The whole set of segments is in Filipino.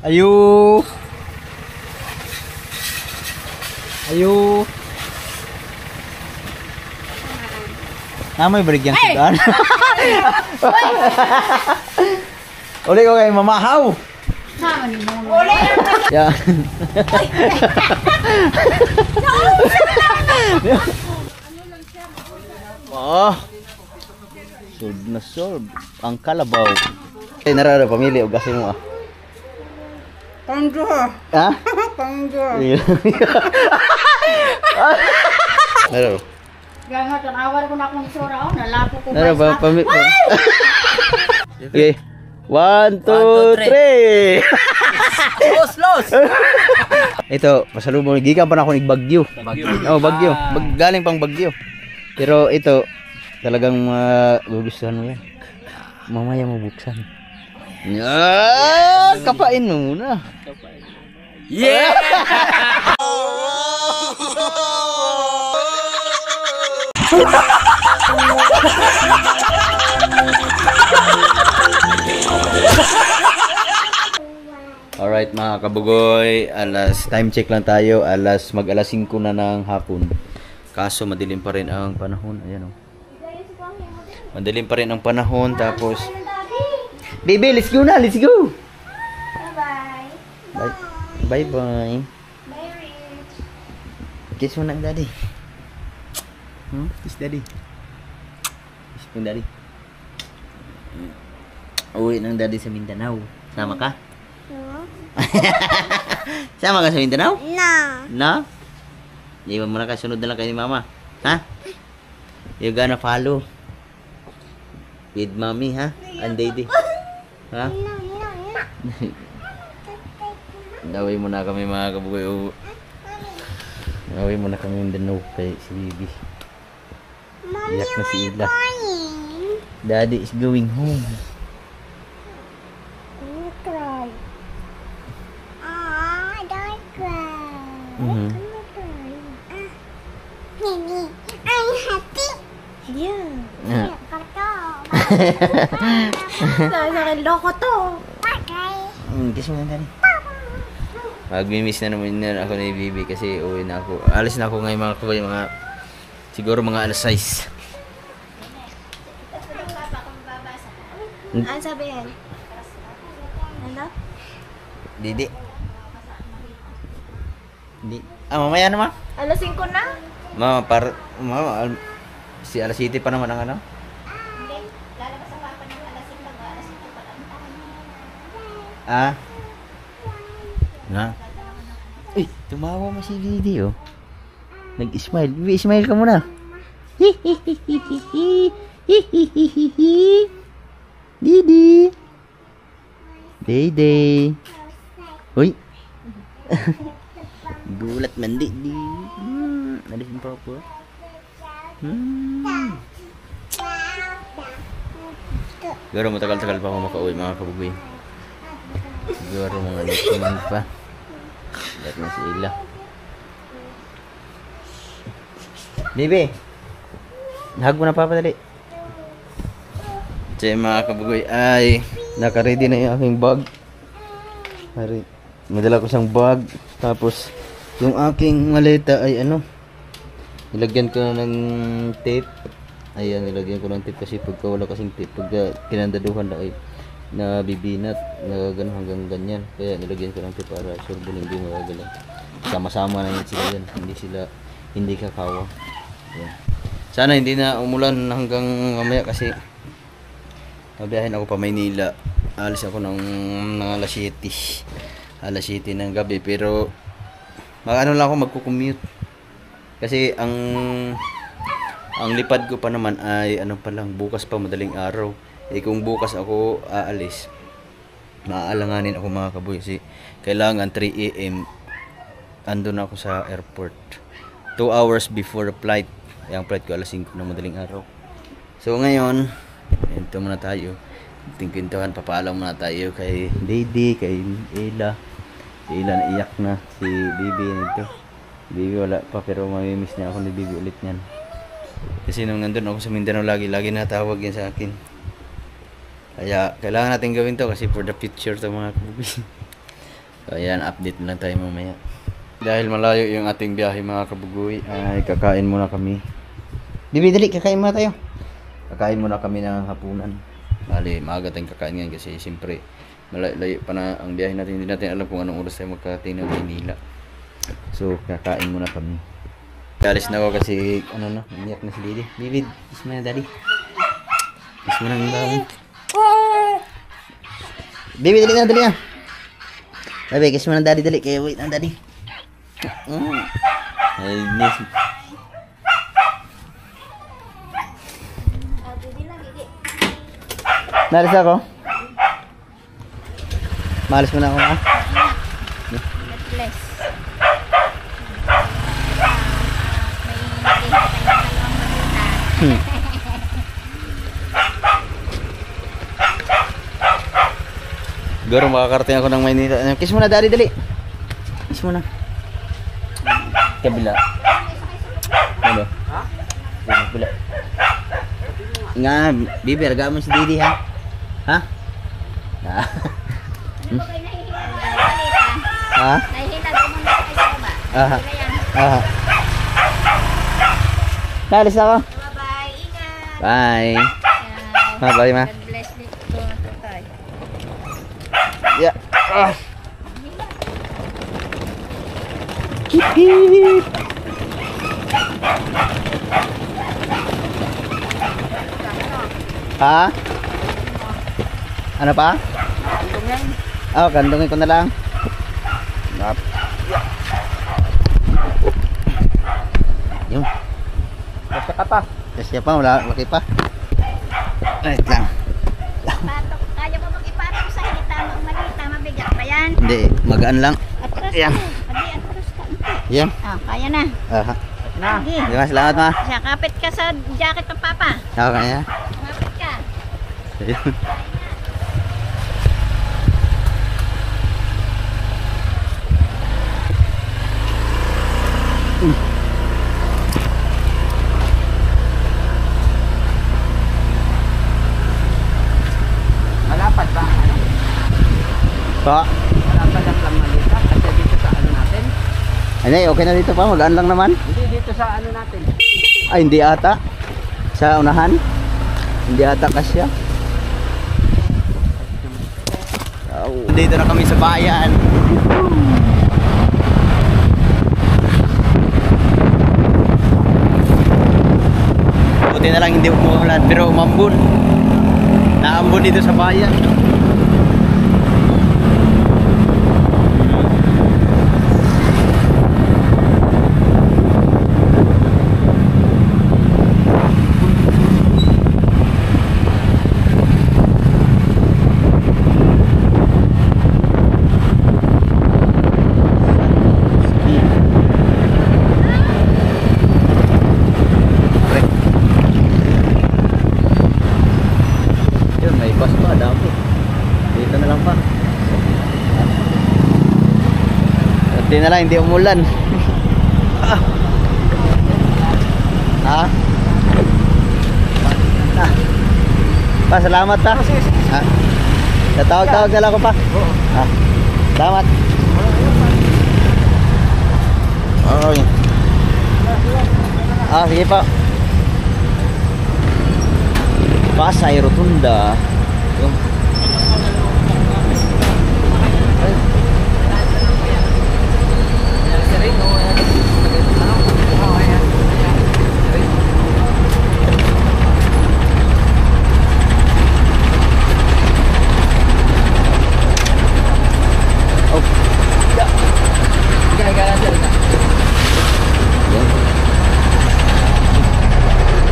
Ayo. Ayo. Namay balik yang sudan. Uli ko kay mamahaw. Sama ni mo. Uli. Ya. Oh. Sold na sold. Ang kalabaw. Narara pamili o gasin mo ah. Panggo. Ha? Panggo. Naro. Gangat tanawar ko na akong sura nalapo ko. Naro ba pamili? Okay. 1, 2, 3. Los. Ito, pasalubong gikan pa na ako Bagyo. Oh, Bagyo. Galing pang Bagyo. Pero ito talagang gugustuhan mo yan. Mamaya mabuksan. Kapain mo muna. Yeah! Alright mga kabugoy, time check lang tayo, alas 5 na ng hapon. Kaso madilim pa rin ang panahon, ayan o. Madilim pa rin ang panahon, tapos baby, let's go na, let's go! Bye-bye. Bye-bye. Bye, Rich. Kiss mo na ang daddy. Kiss daddy. Kiss mo daddy. Uwi ng daddy sa Mindanao. Sama ka? Sama ka sa Mindanao? No. No? Iwan mo na ka, sunod na lang kayo ni mama. Ha? You gonna follow with mommy, ha? And daddy. Ha? Daway mo na kami mga kabugoy. Daway mo na kami Mindanao kay si Bibi. Iyak na si Ila. Daddy is going home. I'm happy. Yeah. Sa loko to. Kiss mo na daddy. Mag-miss na naman na ako ni Bibi kasi uwi na ako. Alis na ako ngayon mga kabugoy, siguro mga alas 6. Ano sabihin? Ano? Didi. Mamaya naman. Alas 5 na? Mama, si alas 7 pa naman ang ano? Hindi. Lalabas ang papa ng alas 5 hanggang alas 7 pa lang. Ah? Na? Uy, tumawa mo si Didi oh. Nag-smile. Smile ka muna. Didi. Dede. Uy. Gulat man di. Nalisin pa ako. Siguro matagal-tagal pa ako makauwi mga kabugoy. Siguro mga next month pa. Lahat na si Ila. Bibi. Hug mo na papa dali. Kasi mga kabugoy ay naka-ready na yung aking bag. Madala ko siyang bag. Tapos yung aking maleta ay ano, nilagyan ko na ng tape. Ayan, nilagyan ko ng tape kasi pagka wala kasing tape, pagka kinandaduhan na ay nabibinat na gano'n hanggang ganyan. Kaya nilagyan ko ng tape para sure hindi magagalaw. Sama-sama na yun sila yan, hindi kakawa. Ayan. Sana hindi na umulan hanggang mamaya kasi mabiyahin ako pa Maynila. Alis ako ng alas 7 ng gabi, pero ano lang ako magko-commute kasi ang lipad ko pa naman ay ano pa lang, bukas pa madaling araw. Kung bukas ako aalis, maaalanganin ako mga kaboy kasi kailangan 3 AM andun ako sa airport 2 hours before the flight. Yung flight ko alas 5 ng madaling araw. So ngayon ito muna tayo, tingkwentuhan, papaalam muna tayo kay Didi, kay Ila. Si Ila naiyak na, si Bibi nito. Bibi wala pa, pero mamimiss niya ako ni Bibi ulit niyan. Kasi nung nandun ako sa Mindanao, lagi natawag yan sa akin. Kaya kailangan natin gawin to kasi for the future to mga kabubi. So ayan, update na lang tayo mamaya. Dahil malayo yung ating biyahe mga kabugoy, ay kakain muna kami. Bibi, dali, kakain muna tayo. Kakain muna kami ng hapunan. Bali, maaga tayong kakain ngayon kasi siyempre malayo pa na ang biyahe natin. Hindi natin alam kung anong oras tayo magkarating ng Maynila. So, kakain muna kami. Alis na ako kasi, ano na, umiyak na si Didi. Bibi, kiss mo na daddy. Kiss mo na ang bahay. Bibi, dali na, dali na. Bibi, kiss mo na daddy, dali. Kaya wait na daddy. Ay, miss. Nalis ako. Malis mo na ako, ha? God bless. May naging Garo, makakarating ako ng Maynila. Kiss mo na, daddy, dali. Kiss mo na. Kabila. Ano? Ha? Kabila. Nga, Bibi, alagaan mo si Didi, ha? Ha? Ha? Ano ba kayo nahihilag ng balita? Ha? Nahihilag ko muna kayo sa baba. Aha. Sila yan. Aha. Nalis ako. Bye-bye. Ingat. Bye. Yan. Bye, ma. God bless dito. Tatay. Yeah. Ah. Hip, hip. Ha? Ano pa? Oh, kandungin ko na lang. Nap. Yung. Basta ka pa. Kasi pa, wala, laki pa. Wait lang. Patok. Kaya mo mag-ipatok sa hindi tamang malita. Mabigat pa yan. Hindi, magaan lang. Atras Ayan. ka. Adi, atras ka. Yan. Ah, kaya na. Aha. Sige. Di ba, salamat ma. Siya, kapit ka sa jacket ng papa. Okay ya. Kapit ka. Ayun. Malapad ba? Ano? Pa. Malapad ang malita kasi dito sa ano natin. Ano, okay na dito pa, magaan lang naman. Hindi dito sa ano natin. Ay, hindi ata. Sa unahan. Hindi ata kasya. Oh, dito na kami sa bayan. Buti na lang hindi umuulan pero umambon. Naambon dito sa bayan. Hindi na lang, hindi umulan. Ha? Pa, salamat ta. Ha? Tatawag-tawag na lang ako pa. Ha? Salamat. Okay. Ah, sige pa. Pasay Rotunda.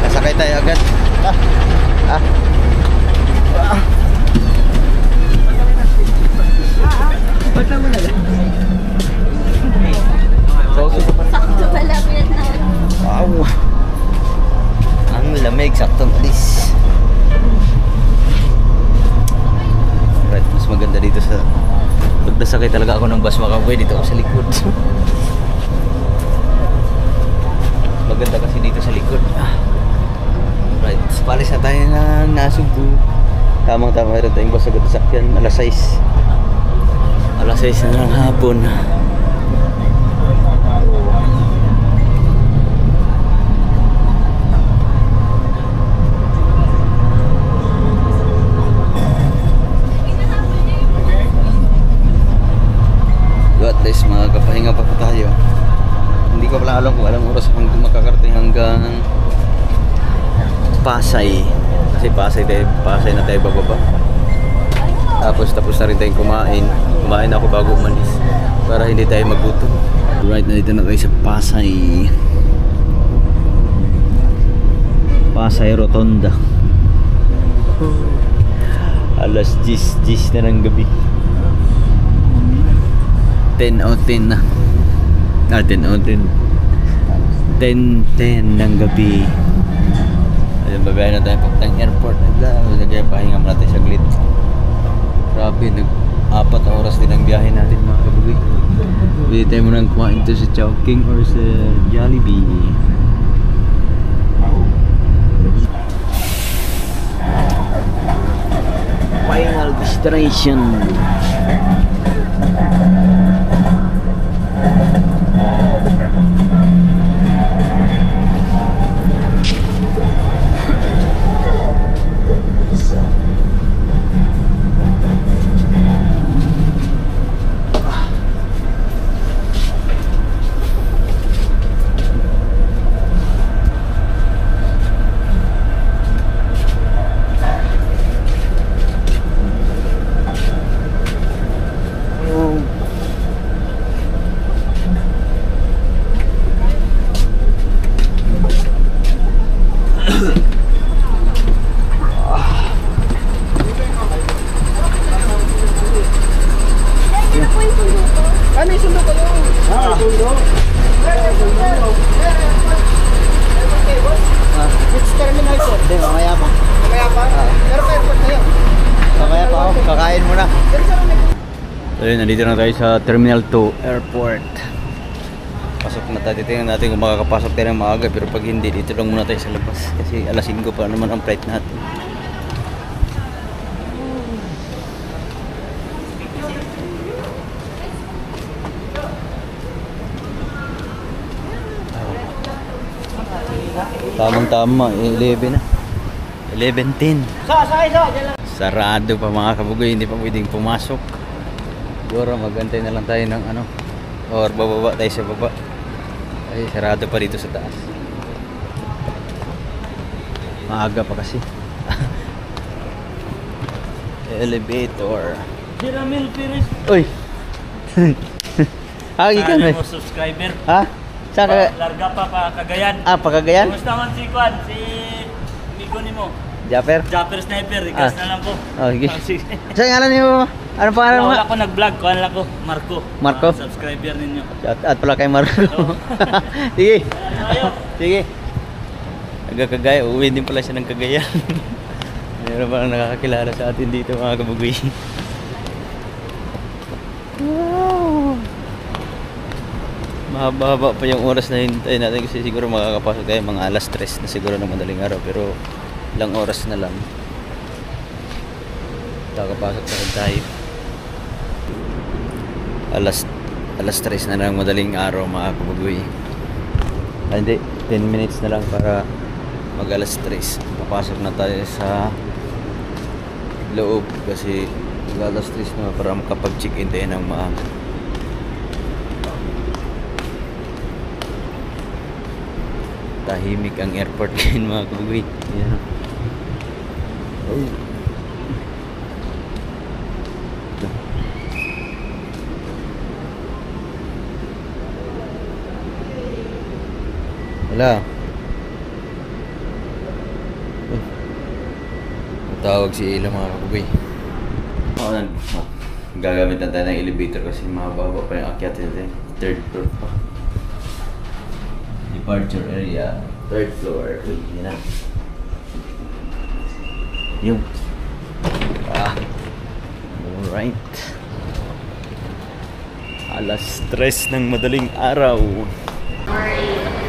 Kasakay tayo agad. Sakto pala Vietnam. Wow. Ang lamig, saktong alis. Right, mas maganda dito sa pag nasakay talaga ako ng bus makabuhay dito ako sa likod. Maganda kasi dito sa likod. Right, palis na tayo ng Nasugbu. Tamang-tama rin tayong bus agad sa sakyan. Alas 6. Alas 6 na ng hapon. At least makakapahinga pa po tayo. Hindi ko pala alam kung alam oras hanggang makakarating hanggang Pasay. Kasi Pasay na tayo bababa. Tapos na rin tayong kumain. Kumain ako bago umalis para hindi tayo magutom. Right, na dito na tayo sa Pasay. Pasay Rotonda. Alas 10 na ng gabi. 10 o 10 na. 10 o 10. 10 ng gabi. Ayun, babayan na tayo papuntang airport. Kaya pahinga mo natin saglit. Grabe, nag-4 na oras din ang biyahe natin mga kabugoy. Pwede tayo muna kumain to sa Chowking or sa Jollibee. Final destination. So yun, nandito na tayo sa Terminal 2 Airport. Pasok na tayo. Tingnan natin kung makakapasok tayo ng maaga. Pero pag hindi, dito lang muna tayo sa labas. Kasi alas 5 pa naman ang flight natin. Tamang-tama, 11 na. 11:10. Sarado pa mga kabugoy, hindi pa pwedeng pumasok. Siguro magantay na lang tayo ng ano, or bababa tayo sa baba. Ay, sarado pa dito sa taas. Maaga pa kasi. Elevator. Jiramil Piris. Uy! Hagi ka na. Subscriber. Ha? Saan ka? Larga pa Cagayan. Ah, pa Cagayan? Kumusta man si Kwan? Si Migo ni mo? Japper? Japper Sniper. Ikas na lang po. Oh, sige. Saan ngalan niyo? Ano pangalan mo? Wala ko nag-vlog. Kuhan lang ko. Marco. Marco? Subscriber ninyo. At pala kay Marco. Sige. Sige. Nagkakagaya. Uwi din pala siya ng Cagayan. Meron pa nakakakilala sa atin dito mga kabugoy. Wow. Mahaba-haba pa yung oras na hintay natin kasi siguro makakapasok tayo mga alas 3 na siguro ng madaling araw, pero ilang oras na lang makakapasok na rin tayo. Alas 3 na lang madaling araw mga kabugoy. Hindi, 10 minutes na lang para mag alas 3 papasok na tayo sa loob kasi mag alas 3 na para makapag-check in tayo ng maaga. Tahimik ang airport ngayon mga kabugoy. Yeah. Oh. Wala. Tawag si Ila mga kabugoy. Gagamit na tayo ng elevator kasi mababa pa yung akyat natin. 3rd floor pa. Departure area, 3rd floor. Yan na. Yung. Alright. Alas 3 ng madaling araw.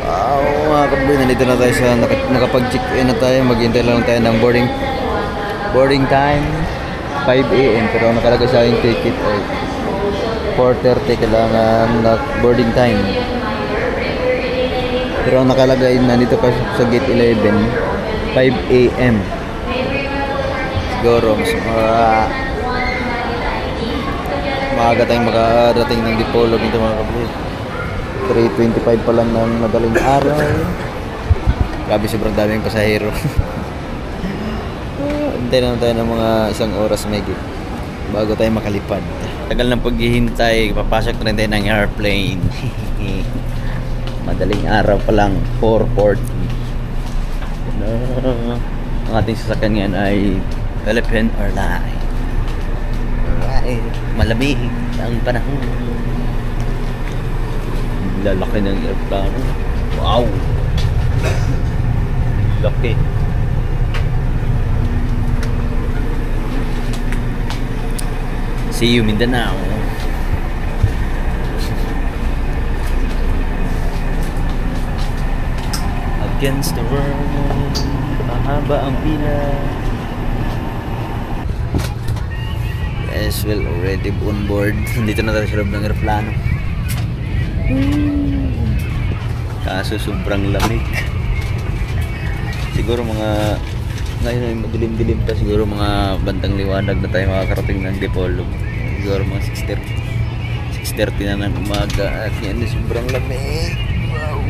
Wow, mga kabugoy, nandito na tayo sa nakapag-check-in na tayo. Maghintay lang tayo ng boarding time 5 AM pero nakalagay sa aking ticket ay 4:30 kailangan na boarding time. Pero ang nakalagay nandito pa sa gate 11, 5 AM. Siguro mas maaga tayong makarating ng Dipolog nito mga kapatid. 3:25 pa lang ng madaling araw. Grabe, sobrang daming pasahero. Hintay na tayo ng mga 1 oras mayigit bago tayo makalipad. Tagal ng paghihintay, papasok na rin tayo ng airplane. Madaling araw pa lang, 4:40. Ang ating sasakyan ngayon ay Philippine Airlines. Alright, malamig ang panahon. Lalaki ng airplane. Wow! Laki. See you Mindanao. Against the world, mahaba ang pila. Yes, well, already on board. Dito na tayo sa loob ng aeroplano. Kaso sobrang lamig. Siguro mga ngayon ay madilim-dilim pa, siguro mga bandang liwanag na tayo makakarating ng Dipolog. Siguro mga 6:30 na ng umaga at yan, sobrang lamig. Wow.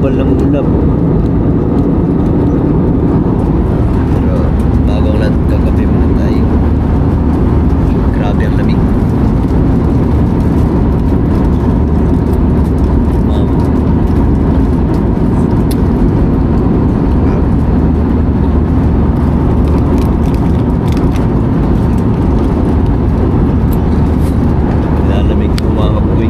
Walang ulap. Pero bagong lahat kagabi muna tayo. Grabe ang lamig. Lalamig po mga kapoy.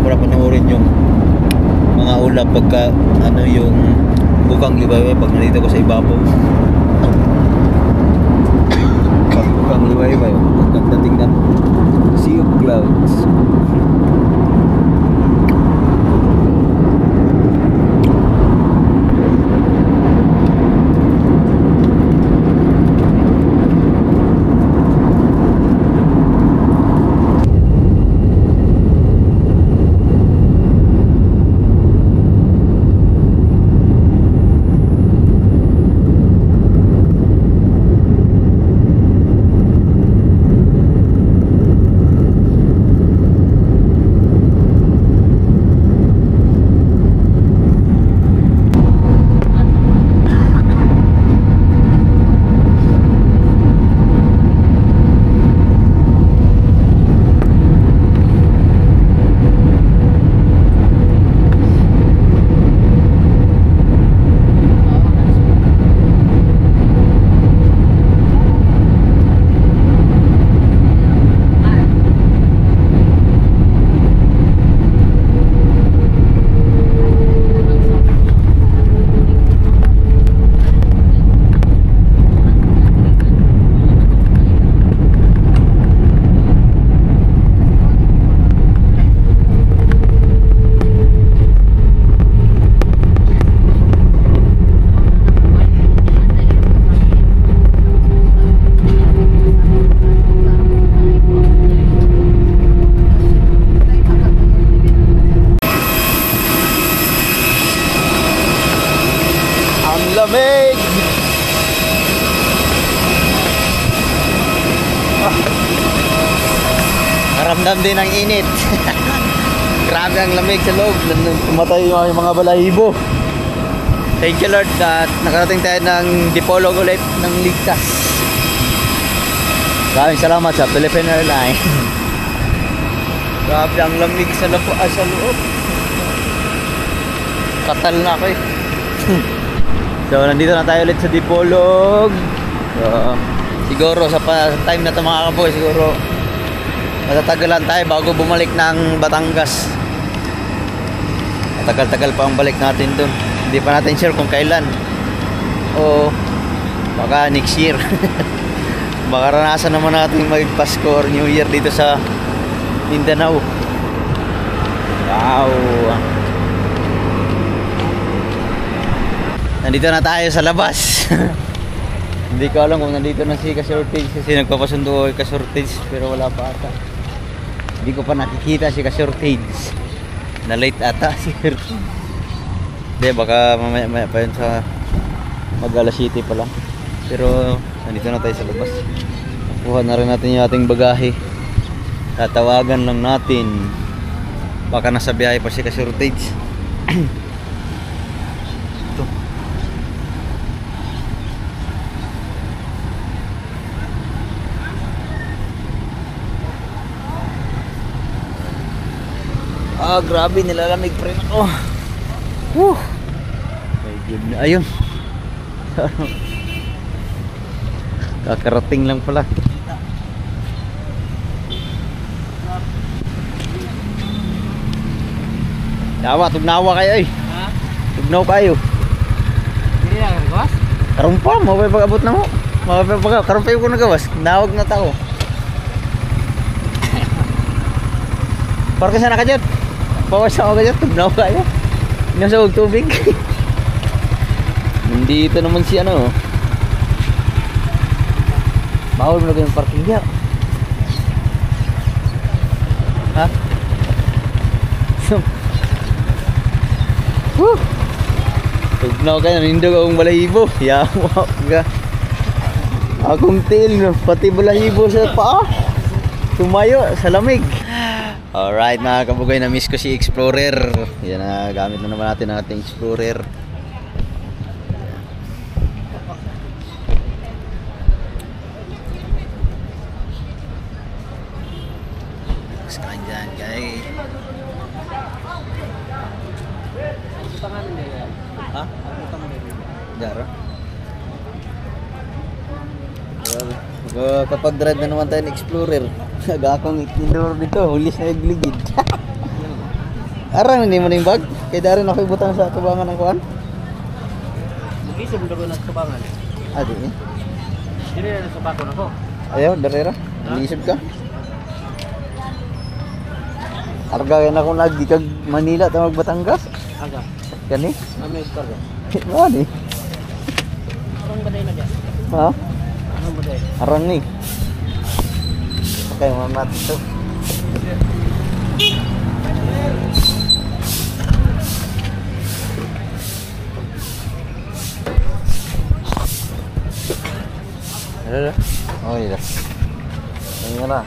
Para panoorin yung mga ulap pagka ano yung bukang liwayway pag nandito ko sa ibabaw. Pag bukang liwayway, pagkanda tingnan, sea of clouds. Nakaramdam din ng init. Grabe ang lamig sa loob. Tumatay yung mga balahibo. Thank you Lord at nakarating tayo ng Dipolog ulit ng ligtas. Maraming salamat sa Philippine Airlines. Grabe ang lamig sa loob. Katal na ako eh. So nandito na tayo ulit sa Dipolog. So, siguro sa time na ito mga kaboy, siguro matatagalan tayo bago bumalik ng Batangas. Matagal-tagal pa ang balik natin dun. Hindi pa natin sure kung kailan. O baka next year. Baka ranasan naman natin mag-Pasko or New Year dito sa Mindanao. Wow. Nandito na tayo sa labas. Hindi ko alam kung nandito na si Kasurtage kasi nagpapasundo kay Kasurtage pero wala pa ata. Hindi ko pa nakikita si Kasurtage. Na late ata si Kasurtage. Hindi, baka mamaya pa yun sa Magala City pa lang. Pero nandito na tayo sa labas. Kuha na rin natin yung ating bagahe. Tatawagan lang natin. Baka nasa biyahe pa si Kasurtage. Ito. Grabe, nilalamig pa rin ako. Woo! My goodness. Ayun. Kakarating lang pala. Yawa, tugnawa kayo eh. Ha? Tugnaw kayo. Hindi na nagawas? Karumpa, mabay pag-abot na mo. Mabay pag-abot. Karumpa yung ko nagawas. Nawag na tao. Parang kasi na ka dyan. Bawas ako ka dyan. Tugnaw kayo. Nasa huwag tubig. Nandito naman si ano. Bawal mo na yung parking niya. Ha? Woo! Tugnaw ka na. Nindog akong balahibo. Yawa ka. Akong tail. Pati balahibo sa paa. Tumayo sa lamig. Alright mga kabugay, na-miss ko si Explorer. Yan na, gamit na naman natin ang ating Explorer. Saan dyan guys? Ha? Dara? Kapag drive na naman tayo ng Explorer, agakong itinuro dito, hulis na yung ligid. Arang, hindi mo na yung bag? Kaya darin ako ibutang sa tubangan ng kuhan? Mag-isip na ko ng tubangan. Di eh. Hindi na nasabako na ko. Ayaw, darera. Nag-iisip ka? Arga yan ako lagi kag Manila at Batangas. Aga. Kani? May istorya. Ano? Anong baday na dyan? Ha? Anong baday? Arang ni. Okay, mamat ito. Ada? Oh iya. Ini lah.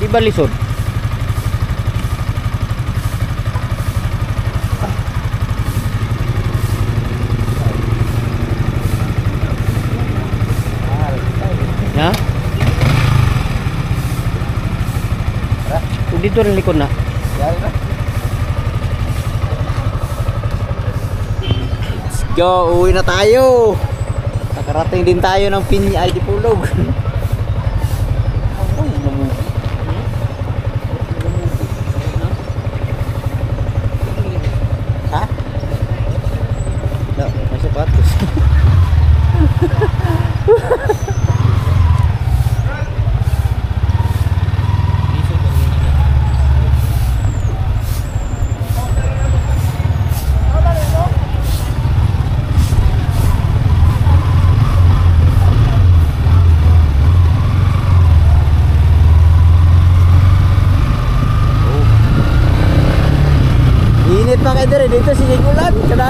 Di balisod. Ya? Dito rin likod na. Let's go, uwi na tayo. Nakarating din tayo ng Pinya ay Dipolog. Ha? No, may sapatos.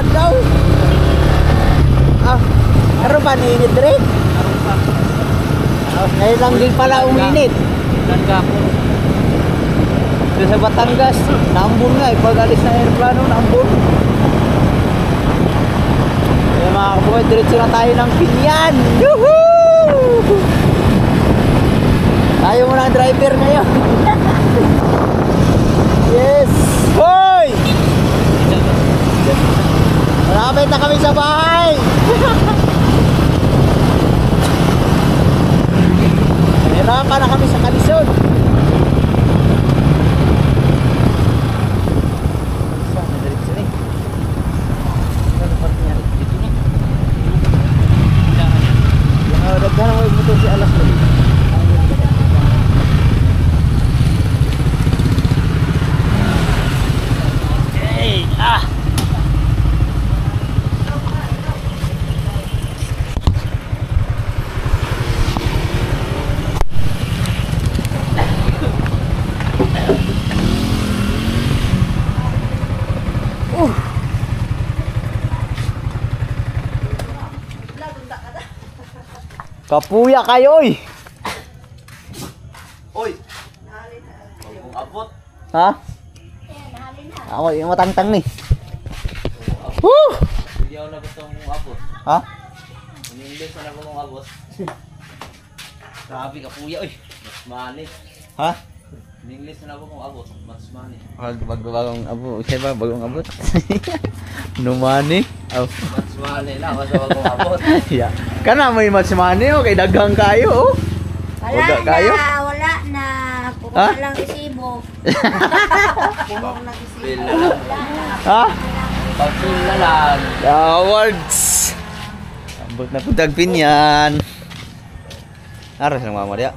adlaw. Ah, ano ba niinit rin? Karong pa. Ngayon lang din pala uminit. Nagkapon. Doon sa Batangas, naambon nga eh. Pag alis ng aeroplano, naambon. Kaya mga kabuhay, diretso na tayo ng Pinyan. Yuhuu! Tayo muna ang driver ngayon. Yes! Hoy! Malapit na kami sa bahay! Hirapan na kami sa kalisod. Saan? Diretso na eh. Saan part niya? Dito na. Dagdahan mo yung motor si Alas na dito. Hey! Ah! Kapuya kayo oy. Oy! Abot! Ha? Ako yung matangtang ni. Woo! Hindi ako na gusto mong abot. Ha? Ini-English na ako mong abot. Grabe ka puya, oy! Mas mani. Ha? In-English na ako mong abot. Mas mani. Bagong abo, siya ba bagong abot? Numani. Oh. Mas mani na ako sa bagong abot. Yeah. Kana may matsimani oh, kay daghang kayo oh. Wala kayo? na, wala na. Puro Ha? na lang isibo. Puro na isibo. Bill na lang. Ha? Pag-bill na lang. Awards. Abot na putag Pinyan. Aras ng mama dia.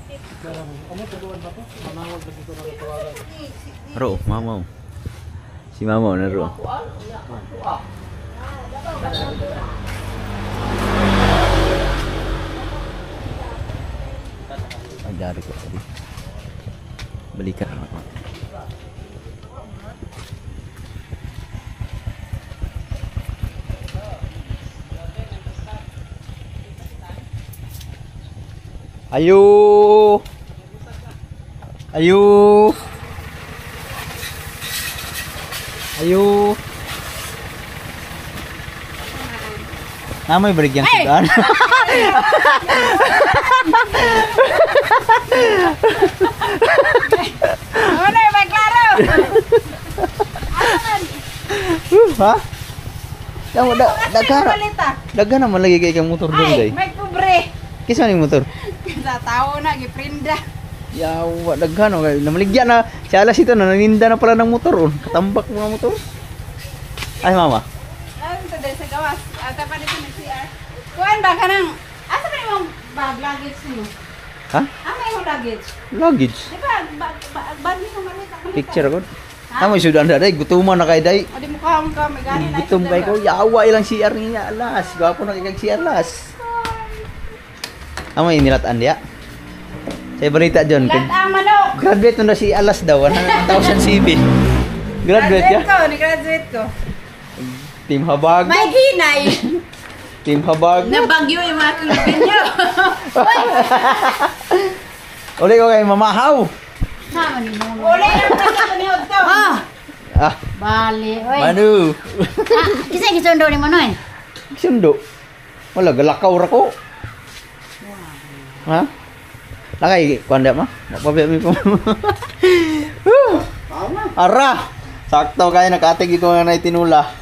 Ro, mama. Si mama na ro. Ajari ko tadi. Balikan ako. Ayo. Ayo. Ayo. Namay balik yang sudan. Ano yung maglaro? Ha? Yang dagan naman lagi kay kang motor dong day. May pobre. Kisa ni motor? Sa tao na, giprinda. Yawa daghan oh kay namaligya na. Si Alas ito na naninda na pala ng motor oh. Katambak mga motor. Ay mama. Ano ito din sa gawas? Ata pa dito na CR. Kuhan ba ka nang... Asa ba yung bag luggage niyo? Ha? Ano yung luggage? Luggage. Di ba, bag niyo malita. Picture ako. Tama sudan day gutuman na kay day. O di mukha mo ka, may gani na. Gutom kay ko. Yawa ilang CR niya Alas. Gwapo na kay kag CR Alas. Amo inilatan dia. Saya balita John. Ilat ang manok. Graduate na si Alas daw, 1,000 CB. Graduate ya? Ni-graduate ko. Team Habag. May ginay. Team Habag. Nabagyo yung mga kulubin niyo. Uli ko kay Mamahaw. Sama ni mo. Uli ang nagkakanihod to. Ah, Bali. Oy. Manu. Kisay kisundo ni mo noy. Sundo. Wala galakaw ra ko. Ha? Lakay kuanda ma. Mapabiya mi ko. Ara. Sakto kay nakatig ko nga na itinula.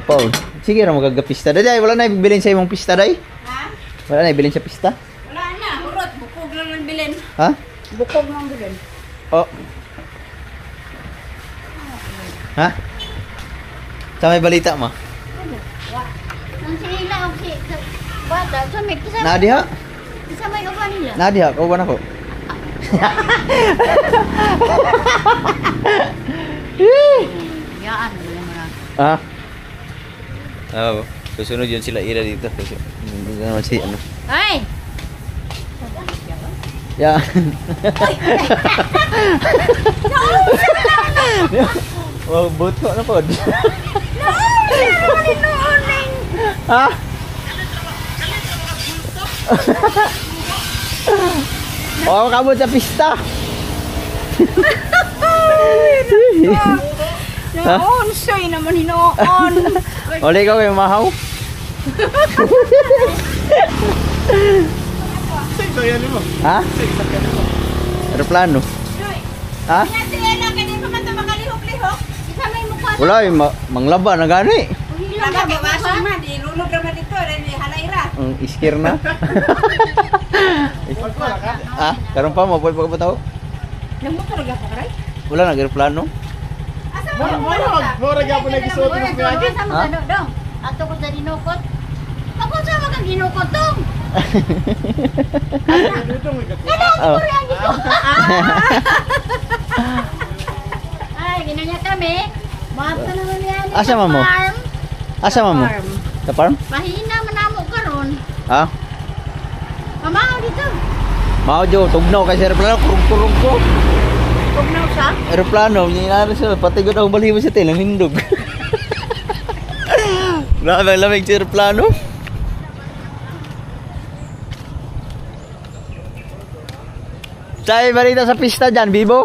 Paul. Sige ra magagapista. Day, wala na ibilin sa imong pista day. Ha? Wala na ibilin sa pista. Wala na. Urot. Bukog lang ng bilin. Ha? Bukog ng bilin. Oh. Ha? Sa may balita mo? Ang sinila o si bata. So may kisama. Nadia? Kisama yung upan nila. Nadia, kauban ako. Yaan. Wala mo na. Ah. Oh, susunod yun sila Ira dito. Hindi naman si ano. Ay! Ya. Oh, buto na po. Noon. Ha? Oh, kabot sa pista. Noon, soy naman hinoon. Oli ka kayo mahaw. Ha? Aeroplano. Ha? Kasi yan lang, ganyan pa man ito makalihok-lihok. Isa may mukha. Wala, manglaba na gani. Laba, bawasan man. Ilunod naman dito. Halaira. Ang iskir na. Ah, karon pa mo pwede pa tao. Nagmotor ka pa, karay? Wala na aeroplano. Asa mo? Mura gyapon na gisuot ng piagi. Asa mo gano dong? Ato ko sa dinukot. Ako sa mga ginukot dong. Oh. Ay, ginanya kami. Mato naman yan. Asa sa mo? farm. Asa mo? Farm. Sa farm? Mahina manamo karon. Ha? Mamaw dito. Mao jo, tugnaw kasi aeroplano kurung-kurung ko. Tugnaw sa. Aeroplano, ninari sa pati gud ang balibo sa tin, hindog. Grabe ang lamig sa aeroplano. Chay, balita sa pista dyan, Bibo?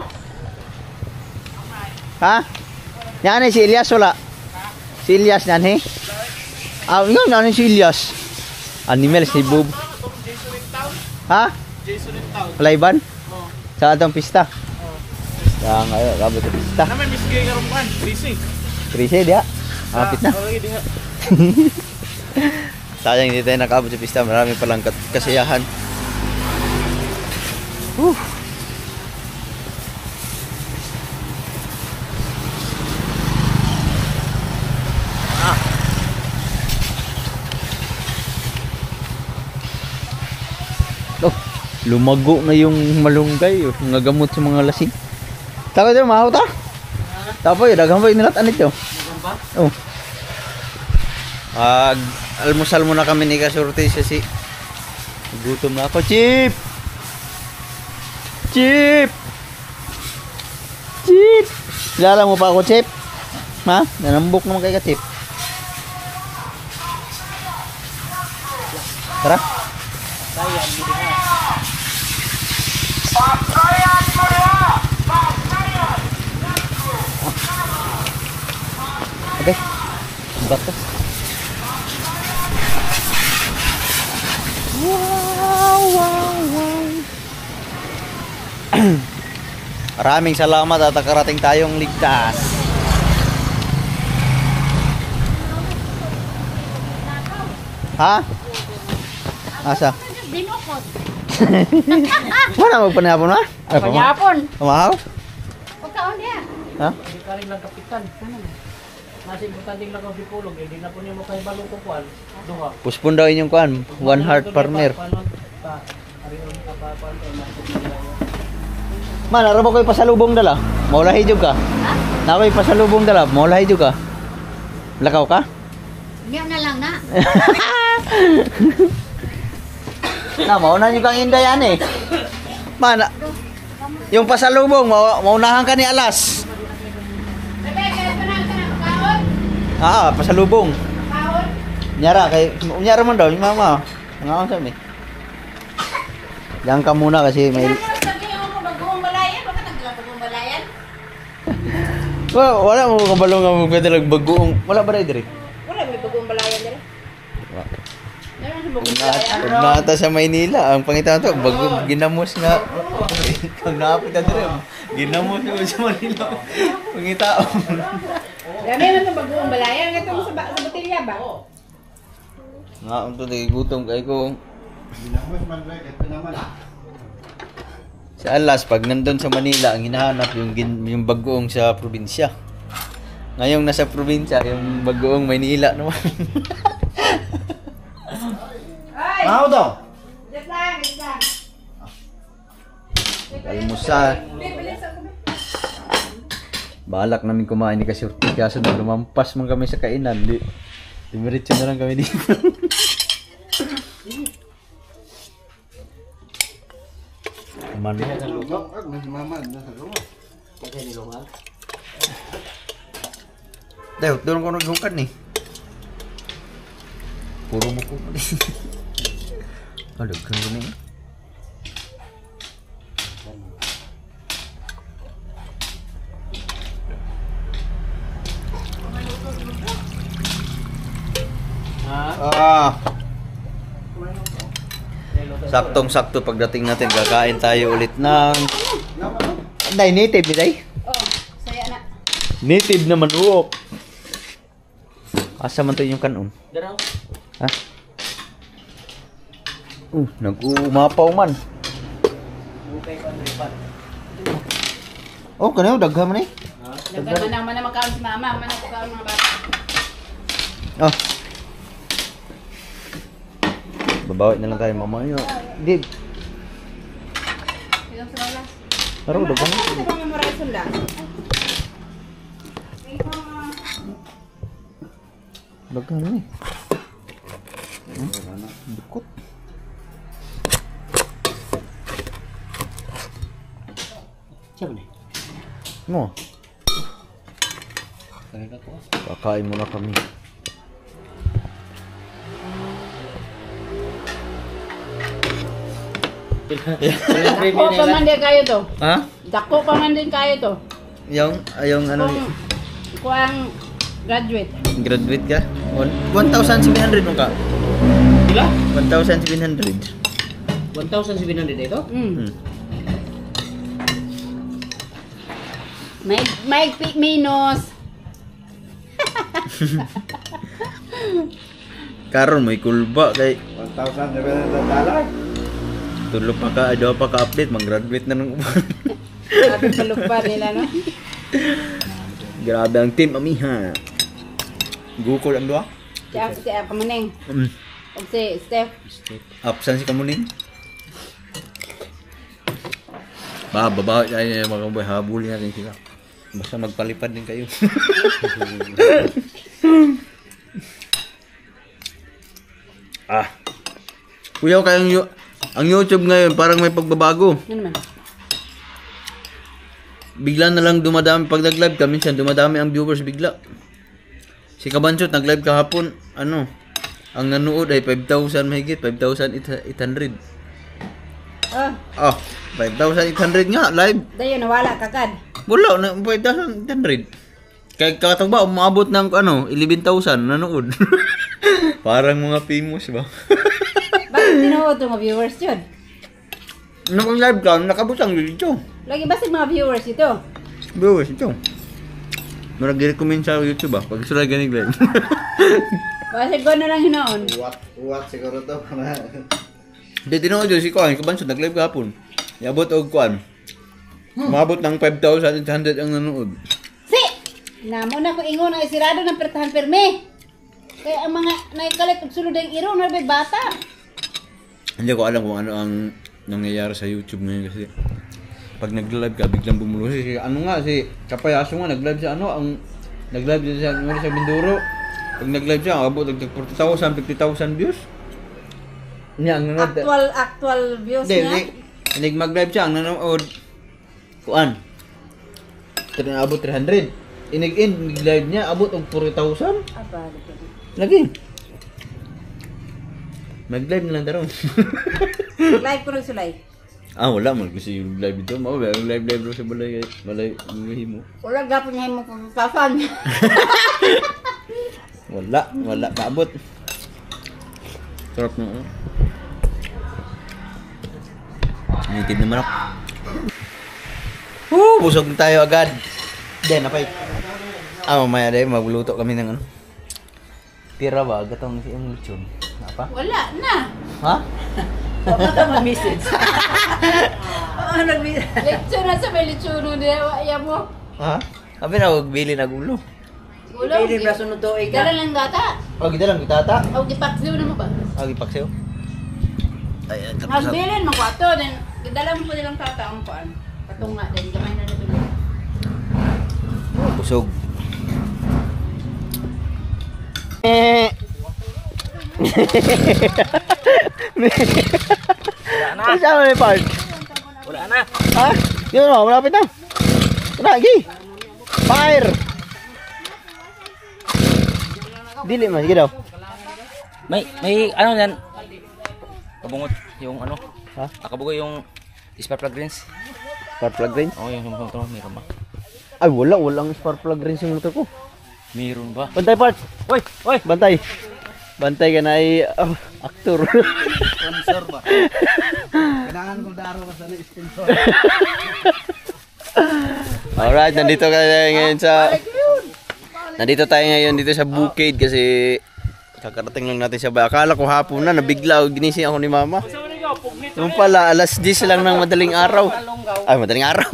Ha? Yan eh, si Elias wala. Si Elias yan eh. Ah, yun, yan si Elias. Animal, si Bob. Ha? Palaiban? Sa atong pista? Sa ngayon, kabot sa pista. Naman misgay nga rumpan, busy. Krisi dia. Kapit na. Sayang hindi tayo nakabot sa pista. Marami palang kasiyahan. Oh, lumago na yung malunggay. Yung gamot sa mga lasing. Takot yun, mahaw ta. Tapoy, daghang pa inilat anit yun. Oh. Almusal muna kami ni Kasurti si. Gutom na ako, Chip. Chip. Chip. Kilala mo pa ako, Chip? Ha? Nanambok naman kay ka, Chip. Tara. Okay. Bato. Wow. Maraming salamat at nakarating tayong ligtas. Ha? Asa? Dinukot. Mana mo panapon ha? Panyapon. Pamahaw? Pagkaon niya. Ha? Hindi ka rin lang kapitan. Nasa importante lang ang sipulog, hindi na po niya mo kayo balong kukuan. Duha. Puspon daw inyong kuan. One heart farmer. Man, ara ba ko'y pasalubong dala? Maulahi jud ka? Ha? Na ko'y pasalubong dala? Maulahi jud ka? Lakaw ka? Niyo na lang na. Na, mauna nyo kang inday yan eh. Man, yung pasalubong, maunahan ka ni Alas. Ah, pasalubong. Nyara, unyara mo daw, yung mama. Nga sa mi. Diyan ka muna kasi may... Wala mo kabalong nga magkadalag bagoong. Wala ba rin dire? Wala, may bagong balayan nila. Pag nata sa Maynila, ang pangitan to, bago ginamos nga. Pag naapit na dire, ginamos nga sa Manila. Pangitao. Dami na ito bagong balayan. Ito mo sa botilya ba? Nga, ito gutom kay ko. Sa Alas, pag nandun sa Manila, ang hinahanap yung bagoong sa probinsya. Ngayong nasa probinsya, yung bagoong Maynila naman. Ay! Mahaw daw! Just lang. Almusal. Balak namin kumain ni Kasurti, kaso na lumampas man kami sa kainan. Dimiritso na lang kami dito. Dahil, doon ko naghungkan ni. Puro buko pa din. Alag ka na eh. Saktong-sakto pagdating natin, kakain tayo ulit ng... Day, native ni Day? Oh, saya na. Native na manok. Asa man to yung kanon? Daraw. Ha? Nag-umapaw man. Okay pa ripan. Oh, kanino daghan man eh. Nagkaman na magkaon si mama, managkaon mga bata. Oh. Babawi na lang tayo mamaya. Di. Ilang sa wala. Taro, daghan. Ano ba memorize sunda? Daghan ni. Dukot. Siapa ni? Mo, Kaya ko. kakain muna kami. Dako pa man din kayo to. Ha? Dako pa man din kayo to. Yung ano, Kung ang graduate. graduate ka? 1,700 mo ka? Bila? 1,700. 1,700 ito? Hmm. May minus. Karon may kulba kay $1,700. tulo pa ka, daw pa ka-update, mag-graduate na ng uban. Sabi palupa nila, no? Grabe ang team, amiha. Gukol ang dua. Si Kamuning. O si Steph. Absent si Kamuning. Babawi tayo na mga boy, habulin natin sila. Basta magpalipad din kayo. Kuya, kayong ang YouTube ngayon parang may pagbabago. Ano naman? Bigla na lang dumadami pag nag-live ka, minsan dumadami ang viewers bigla. Si Kabanchot nag-live kahapon, ano, ang nanood ay 5,000 mahigit, 5,800. Oh, 5,800 nga live. dayo nawala kakad. Wala na 5,800. Kaya katagba umabot ng ano, 11,000 nanood. Parang mga famous ba? Bakit tinuod itong mga viewers yun? Nung live ka, nakabutang video. Lagi basig mga viewers ito. Viewers ito. Marag-recommend sa YouTube ba? Pag sila ganig live. Basig ko na lang hinoon. What siguro to? Hindi, tinood yun si Kuan, Kabansod, nag-live kahapon. Iabot og Kuan. Umabot ng 5,800 ang nanood. Si! Namo na ko ingon ang isirado ng pertahan perme. Kaya ang mga naikalit og sulod ang iro na bata. Hindi ko alam kung ano ang nangyayari sa YouTube ngayon kasi pag nag-live ka, biglang bumulo. Si ano nga, si Kapayaso nga, nag-live siya ano, ang nag-live siya sa Mindoro. Pag nag-live siya, abot ng 40,000, 50,000 views. Niya, ang nanood. Actual views niya. Hindi mag-live siya, ang nanood. Kuan. Abot 300. Inig-in, live niya, abot og 40,000. Aba, Lagi. Mag-live na lang daron. live ko rin sulay. Wala mo kasi yung live ito. Live ro sa balay mo. Wala gapon niya mo kasan. Wala paabot. Sarap na. Native naman ako. Busog na tayo agad. Then, napay. Mamaya dahil magluluto kami ng ano. Tira ba? Gatong si yung lechon. Apa? Wala na. Ha? Baka mag-message. Lechon na sa may lechono niya mo. Ha? Sabi na, huwag bili na gulo. Ulo. Hindi braso no to ika. Dala lang gata. Kita lang, kitata. O gipaksiw na mo ba? Paksiw. Ayan, tapos Mas bilin mo kwato din. Dala mo po nilang tata ang kuan. Patunga din gamay na nito. busog. Wala na. Ano siya may part? Wala na. Ha? Yun o, malapit na. Lagi. Fire. Dili man, sige daw. May ano yan? Kabungot yung ano? Ha? Akabugo yung spark plug rinse. Spark plug rin? Oo, yung motor meron ba? Ay, walang spark plug rin yung motor ko. Meron ba? Bantay parts. Oy, oy. Bantay. Bantay ka na ay aktor. Sponsor ba? Kailangan kong daro ka sa sponsor. Alright, nandito tayo ngayon dito sa bukid kasi kakarating lang natin sa bahay. Akala ko hapon na, nabigla, ginising ako ni mama. Yung pala, alas 10 lang ng madaling araw. Ay, madaling araw.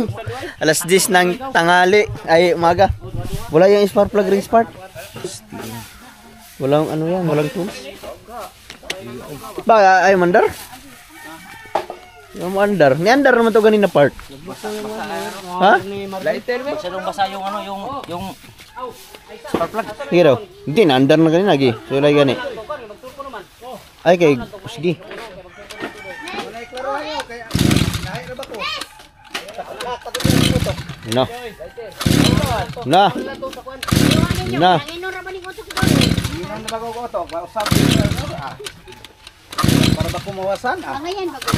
Alas 10 ng tanghali. Ay, umaga. Wala yung spark plug ring spark. Walang ano yan, walang tools. Ba, ay, mandar? Yung mandar. Ni andar naman to ganina part. Ha? Lighter ba? Masyadong basa yung ano, yung spark plug. Sige daw. Hindi, na-andar na ganun lagi. So, lagi gani. Ay, kay sige. Na. Na. Na. Nanginom ra ba ni utok ko? Hindi na bago-goto. Usap para ba kumawasan? Pangayan ba ko?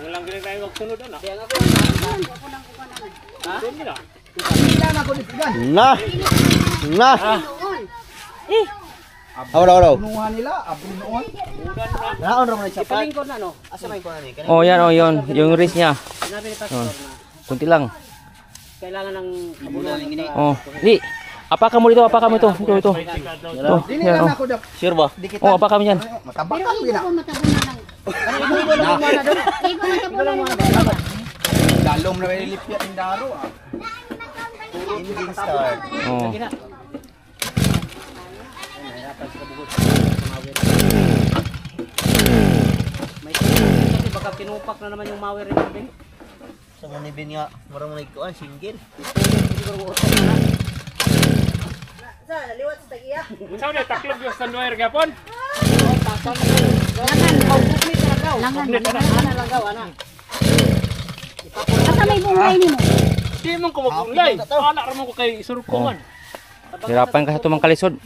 Lang gini tayo magsunod na. Na. Na. Wala. Punuha nila, abri noon. Naon ra man sa pat. Palingkod na no. Asa may ko na ni? Oh, yan oh, yun. Yung wrist niya. Sinabi ni pastor na Kunti lang. kailangan ng abunan. Oh, di. Apakan mo dito, apakan mo ito. Ito. Ito. Dili Yan, lang oh. ako dap. Sure ba? Oh, apakan mo yan. Matabakan gina. Ko matabunan lang. Igo matabunan lang. Dalom na may lipya ng daro. Engine start. Oh. May kasi baka kinupak na naman yung mower rin. Sa manibin nga, marang nagkuan single. Sao na taklog yung stand wire gapon? Langan. Asa may bungay nimo? Di mo ko magbunlay. Anak ra mo ko kay surpungan. Hirapan ka sa tumang kalisod.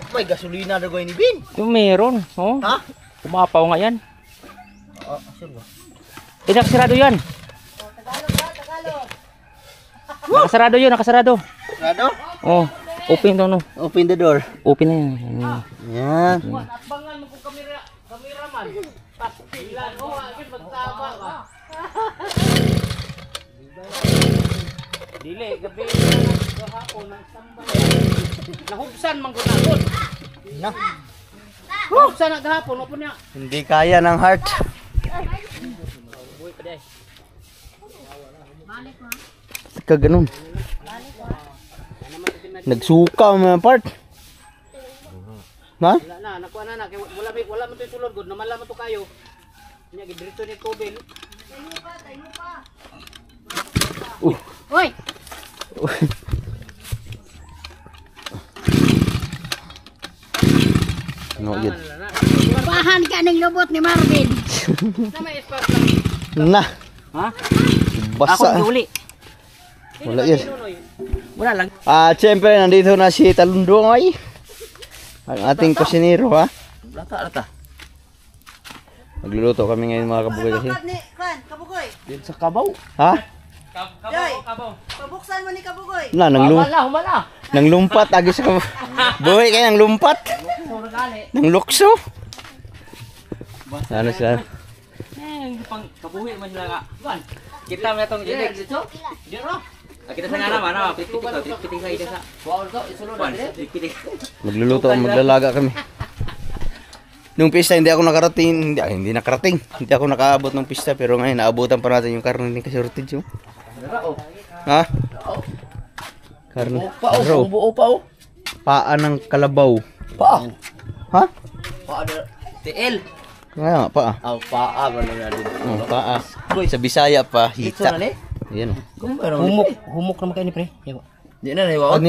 May gasolina daw ni Bin. Yung meron. Oh. Ha? Kumapaw nga yan. Sure ba? Nakasarado yan. Nakasarado yun, nakasarado. Rado? Oh, open to no. Open the door. Open na yan. Yan. Bangan mo ko kameraman. Pastilan ko agad magtama ba. Dili gabi hapon ng sambay. Nahubsan man gud nakon. Na. Nahubsan na gahapon opo niya. Hindi kaya ng heart. Buhay pa day. Kaganon. Nagsuka mga part. Ha? Wala na, nakuha na kay wala man to sulod gud, namala man to kayo. Nya gidirito ni Kobil. Hoy, No, yun. bahan ka ng lubot ni Marvin. Sa may spark lang. Na. Ha? Basa. uli. Wala yun. Wala lang. Siyempre, nandito na si Talundongay. Ang ating kusinero, ha? Lata. Magluluto kami ngayon mga kabugay kasi. Din sa kabaw. Ha? Kabaw. Pabuksan mo ni Kabugoy. Na, Humala. nang lumpat. Agis ka. Buhay kayo ng lumpat. Nang lukso. Ano sila? Pang kabuhi man sila ka. Kuan. Kita mo itong jinig dito. Dito. Kita sa nga naman, piting sa ida sa. Kuan to, isulod na piting. Magluluto, maglalaga kami. Nung pista hindi ako nakarating, hindi nakarating. Hindi ako nakaabot ng pista pero ngayon naabutan pa natin yung karne ni Kasurtid. Ha? Karne. Araw. Buo pa oh. Paa ng kalabaw. Paa. Ha? Paa TL. Kaya nga, paa. Oh, paa ba na din. Paa. Sa Bisaya pa, hita. Yan o. Humok naman kayo ni pre. Di na nahiwa. Pag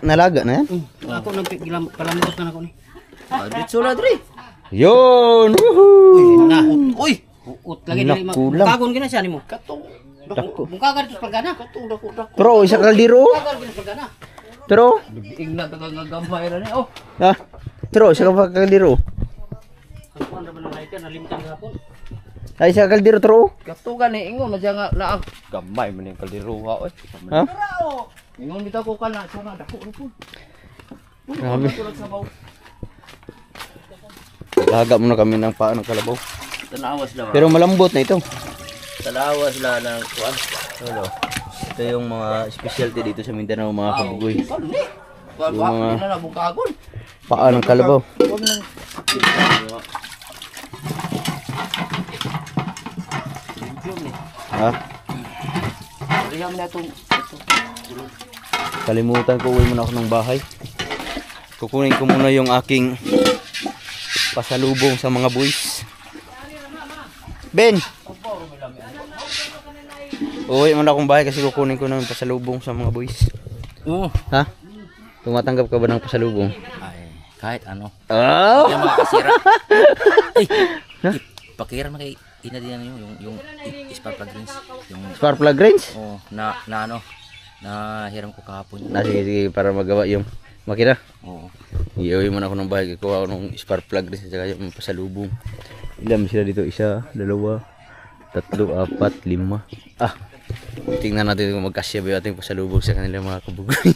nalaga na yan? Ako nang palamot na ako ni. Dito na dre. Yun! Woohoo! Na. Uy. Ambot lagi dili Nakulang. magkagon gina siya nimo. Katong Dako. Mungkagan ito pagana. dako. Pero isa kaldero. Mungkagan gina pagana. Pero Igna ta gagamay ra ni. Oh. ha. Pero isa kaldero. Kuan ra man ang lighter nalimtan gapon. Ay isa kaldero tro. Katugan ni ingon madya nga laang gamay man yung kaldiruha oy. Ha? Ingon bitaw ko kana sa nga dako ra pud. Grabe. Tulad sa baw. Laga muna kami ng paa ng kalabaw. Tanawas lang. Pero malambot na ito. Tanawas lang ng kuan. Hello. Ito yung mga specialty dito sa Mindanao, mga kabugoy. Kuan Yung mga- na bungkagon. Paa ng kalabaw. Ha? Riham na itong Kalimutan ko, uwi muna ako ng bahay. Kukunin ko muna yung aking pasalubong sa mga boys. Ben! Uwi muna akong bahay kasi kukunin ko na yung pasalubong sa mga boys. Oo. Ha? Tumatanggap ka ba ng pasalubong? Ay, kahit ano. Oh! Yung mga kasira. Ay, pakira na kay ina din yung spark plug rings. Yung Spark plug range? oh, na ano, na hiram ko kahapon. Sige, sige, para magawa yung makina. Oo. Iuwi muna ako ng bahay. Kukuha ako ng spark plug range at saka yung pasalubong. Ilan sila dito? Isa, dalawa, tatlo, apat, lima. Ah! Tingnan natin kung magkasya ba yung ating pasalubong sa kanila mga kabugoy.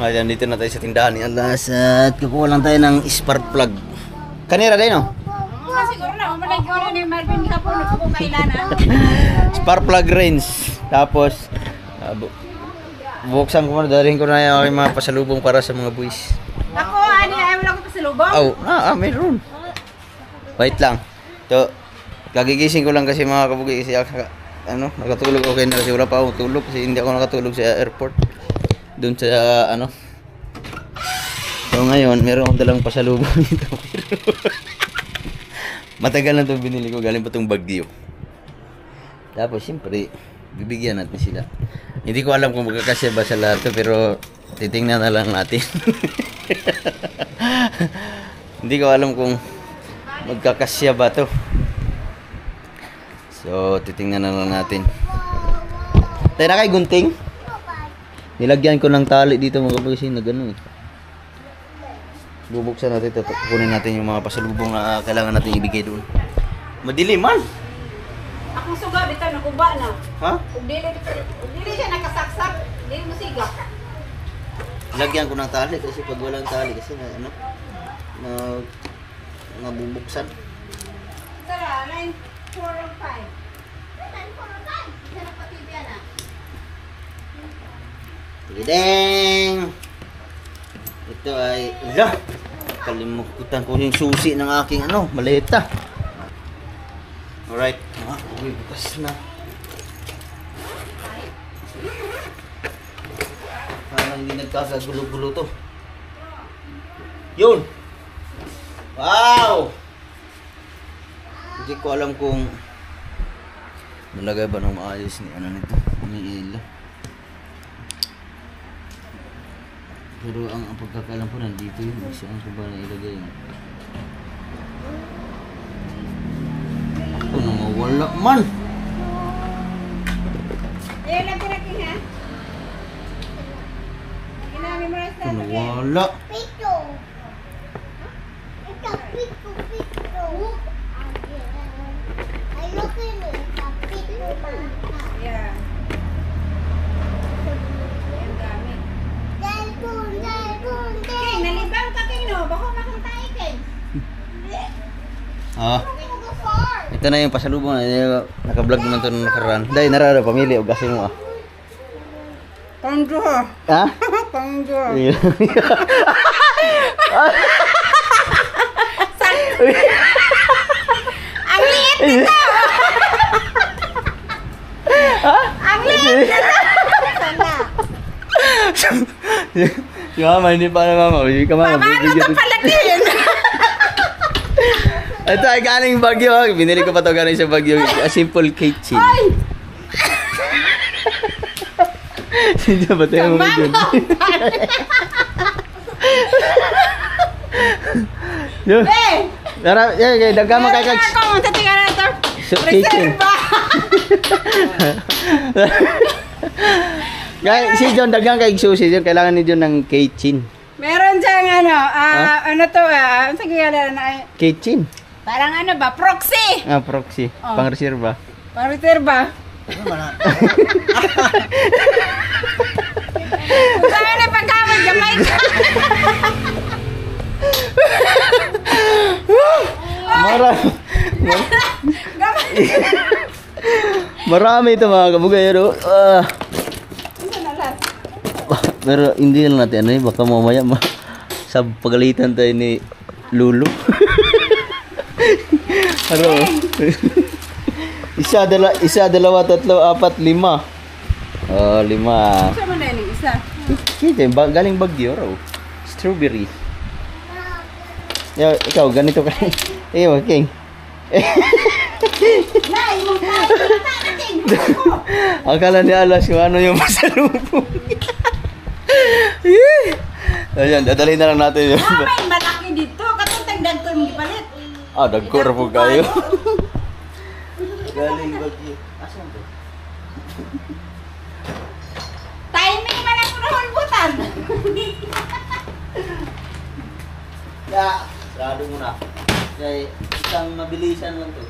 Ayan, dito na tayo sa tindahan ni Alas at kukuha lang tayo ng spark plug. Kanira kayo no? Siguro na, umalag ko ni Marvin kapon ko kailanan. Spark plug range. Tapos buksan ko muna, dalhin ko na yung aking mga pasalubong para sa mga boys. Ako, ani, ayaw lang ko pa sa lubong. Mayroon. Wait lang. To, kagigising ko lang kasi mga kabugoy kasi nakatulog okay na kasi wala pa akong tulog kasi hindi ako nakatulog sa airport. Doon sa So ngayon, meron akong dalang pasalubong dito. Matagal na itong binili ko, galing pa itong Baguio. Tapos siyempre, bibigyan natin sila. Hindi ko alam kung magkakasya ba sa lahat to, pero titingnan na lang natin. Hindi ko alam kung magkakasya ba to. So, titingnan na lang natin. Tayo na kay gunting. Nilagyan ko ng tali dito mga kapag na gano'n eh. Bubuksan natin ito. Kukunin natin yung mga pasalubong na kailangan natin ibigay doon. Madilim man! Akong suga, dito, nakuba na. Ha? Kung dili siya nakasaksak, dili mo siga. Lagyan ko ng tali kasi pag walang tali kasi nabubuksan. Tara, 945. 945? Isa na pati biya na. Tideng! Ito ay, kalimutan ko yung susi ng aking maleta. Alright, uy, bukas na. Parang hindi nagkakagulo-gulo to. Yun! Wow! Hindi ko alam kung nalagay ba ng maayos ni nito, umiila. Pero ang pagkakalam ko nandito yun. Saan ko ba nailagay yun? Ako na mawala man! Ayun lang pinaking ha. Ginami mo rin sa Ako nawala. Pito. Ito, pito, pito. Ay, look at me. Pito pa. Yeah. Ayan gamit. Dalbon, dalbon, Kay, nalibang ka kayo no. Bako makantay kay. Ito na yung pasalubong na naka-vlog naman ito nung nakaraan. Dahil narara pamili o gasin mo Pangjo ha. Ha? Pangjo. Ang liit nito! Ang liit nito! Si mama, hindi pa na mama. Hindi ka mama. Paano ito palakin? Ito ay galing Baguio. Binili ko pa ito galing sa Baguio. A simple kitchen. Ay! Hindi ba tayo mo dyan? Yun. Eh! Dara, dagang kay kag Ako, tatingan na ito. kitchen. Guys, si John dagang kay susi, John kailangan ni John ng kitchen. Meron siyang ano to, sige na, Kitchen. parang ano ba, proxy. Proxy, Oh. pang-reserva. Pang-reserva. Saan na pagkamay, Jamaica? Marami ito mga kabugay, no? Pero hindi lang natin ano baka mamaya sa pagalitan tayo ni Lulu. Ano? Isa, dalawa, tatlo, apat, lima. Oh, 5. Saan mo na yung isa? Kita, galing Baguio raw. Strawberry. Yo, ikaw, ganito ka. Eyo, King. Nay, mong tayo, nakakating. Akala ni Alas kung ano yung masalubong. Ayan, dadalhin na lang natin yun. Ay, malaki dito. Katutang dagto yung gipalit. Dagkor po kayo. Galing Baguio. Asan ba? Timing man ako nahulbutan. Sarado mo na. Kaya isang mabilisan lang to.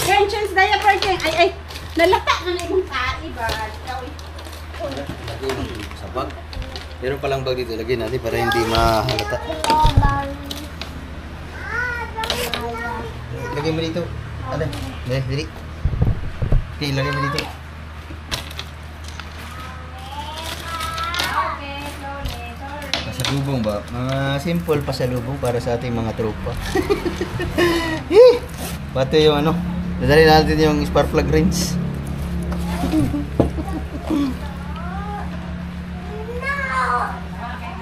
Conscience diaper king. Ay, nalata na yung tae ba? Sabag. Meron palang bag dito. Lagyan natin para hindi mahalata. Lagyan mo dito. Ano? Dali. Okay, lagyan mo dito. Pasalubong ba? Mga simple pasalubong para sa ating mga tropa. Pati yung ano, dadali natin yung spark plug range.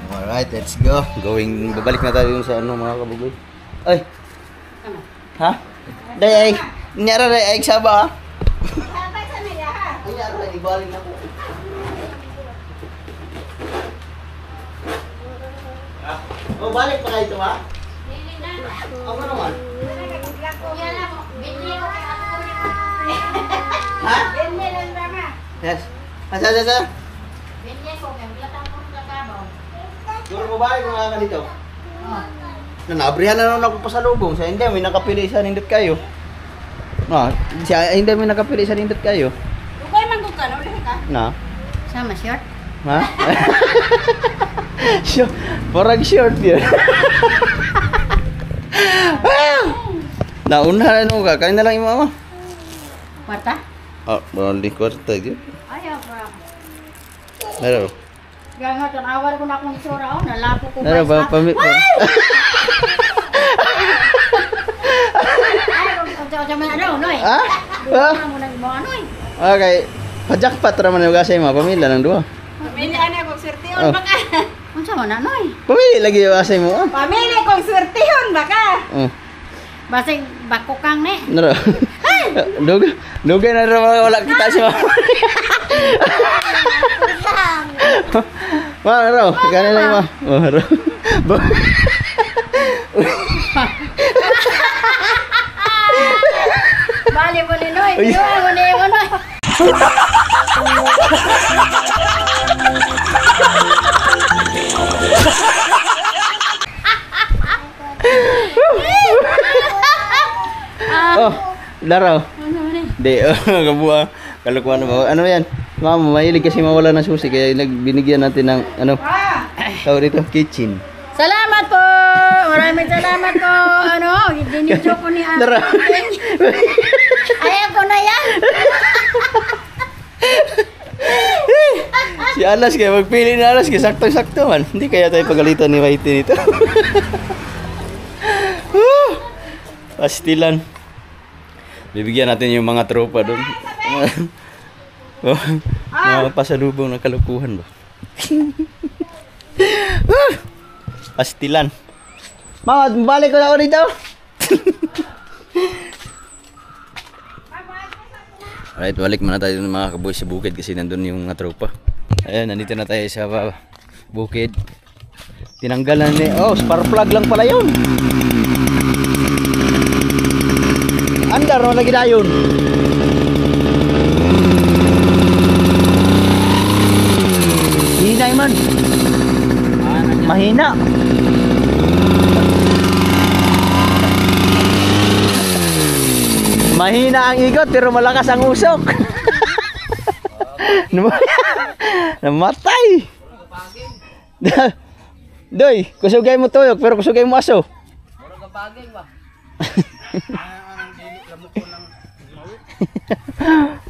Alright, let's go. Babalik na tayo sa ano mga kabugoy. Ay! Ha? Day, nyara day, ay saba ha? Sabay sa nila ha? Ay, nyara day, ibalik na ko. Oh, balik pa kayo ito ha? Ako naman. Ha? Yes. Asa? Siguro mo balik kung nga dito? Nanabrihan na naman ako pasalubong. Sa hindi, may nakapili sa nindot kayo. Hindi may nakapili sa nindot kayo. Ukay man ko ka, ulit ka? Na? Sama short? Ha? Short. Parang short yun. Nauna na ka. Kain na lang yung mama. Kwarta? Bali kwarta yun. Ayaw pa. Naro. Kaya nga, tanawar ko na akong isura. Nalapo ko Naro ba? Ay, may ano, Noy? Ha? Ha? Ano mo nang mga Noy? Okay. Pajakpat raman yung gasay mga pamilya ng duwa. Pamili ana kong swertihon Oh. baka. Ano sa mga Noy? Pamilya lagi yung gasay mo. Pamili kong swertihon baka. Basig bako kang ne. Naro. Dugay na rin wala kita si mama. Ma, naro. Kanin lang ma. Naro. Bali mo ni Noy. Pinuha mo ni mo Noy. Oh, laro. Di, kabuha. Kalukuhan mo. Ano yan? Mama, mahilig kasi mawala ng susi kaya binigyan natin ng ano? Tawag dito, kitchen. Salamat po. Maraming salamat po. Ano, dinidyo ko ni Laro. Ayaw ko na yan. Si Alas kaya magpili na Alas kaya sakto-sakto man. Hindi kaya tayo pagalitan ni Whitey nito. Pastilan. Bibigyan natin yung mga tropa doon. Mga pasalubong ng kalukuhan ba? Pastilan. Mga, balik ko na ako dito. Alright, balik muna tayo ng mga kaboy sa bukid kasi nandun yung mga tropa. Ayan, nandito na tayo sa bukid. Tinanggalan ni... Oh, spark plug lang pala yun. Andar no lagi dayon. Hinay man. Mahina. Mahina ang ikot pero malakas ang usok. Namatay. Doy, kusugay mo tuyok pero kusugay mo aso. Murag kapaging ba?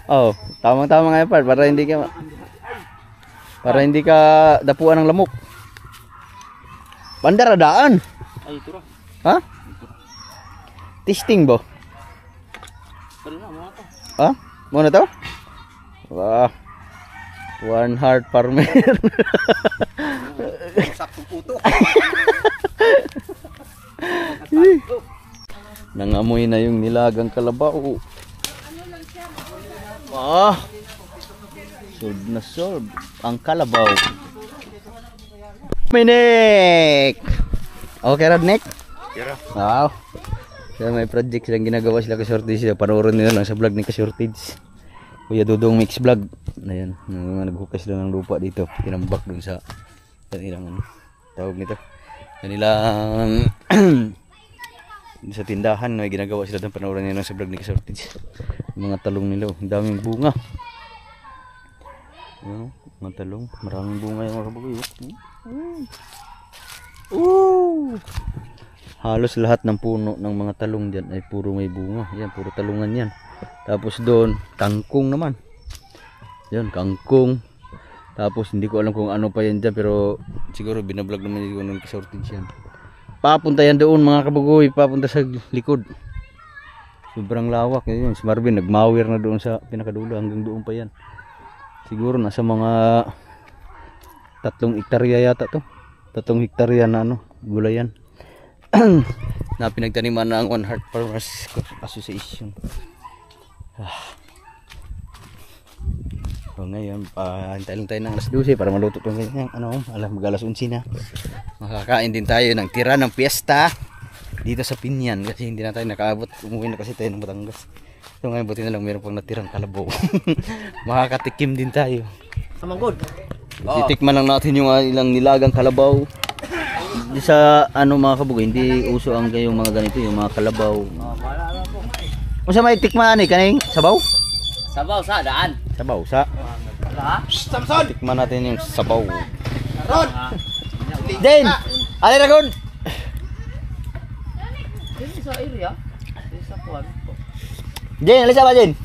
Oh, tamang-tama nga part para hindi ka dapuan ng lamok. Pandaradaan. Ay, ito ra. Ha? Testing ba? Pero na mo to. Ha? Muna to? Wah. One heart farmer. Saktong puto. Nangamoy na yung nilagang kalabaw. Ah. Solve na solve ang kalabaw. Minik. Okay ra Nick? Kira. Wow. So, may project silang ginagawa sila ka-shortage. Panoorin nila lang sa vlog ni ka-shortage. Kuya Dudong Mix Vlog. Ayan, naghukas sila ng lupa dito. Tinambak dun sa kanilang tawag nito. Kanilang sa tindahan may ginagawa sila doon. Panoorin nila sa vlog ni ka-shortage. Yung mga talong nila, ang daming bunga. Ayan, mga talong, maraming bunga yung mga kabagoy. Halos lahat ng puno ng mga talong dyan ay puro may bunga. Yan, puro talungan yan. Tapos doon, kangkong naman. Yan, kangkong. Tapos hindi ko alam kung ano pa yan dyan. Pero siguro binablog naman yung ng shortage yan. Papunta yan doon mga kabagoy. Papunta sa likod. Sobrang lawak. Yan, si Marvin nagmawir na doon sa pinakadulo. Hanggang doon pa yan. Siguro nasa mga 3 hektarya yata to. 3 hektarya na ano, gulayan. Na pinagtaniman ng One Heart Farmers Association. So ngayon, hintay lang tayo ng alas 12 para maluto itong ganyan. Ano, alam, mag-alas 11 na. Makakain din tayo ng tira ng piyesta dito sa Pinyan kasi hindi na tayo nakaabot. Umuwi na kasi tayo ng Batangas. So ngayon, buti na lang meron pang natirang kalabaw. Makakatikim din tayo. Samanggod. Titikman lang natin yung ilang nilagang kalabaw. Di sa ano mga kabugoy, hindi uso ang gayong mga ganito, yung mga kalabaw. Kung sa may tikman eh, kaning sabaw? Sabaw sa daan. Sabaw sa. Samson! Tikman natin yung sabaw. Rod! Jane! Ali Ragon! Dito sa area. Dito sa kuwan. Jane, alisa ba Jane?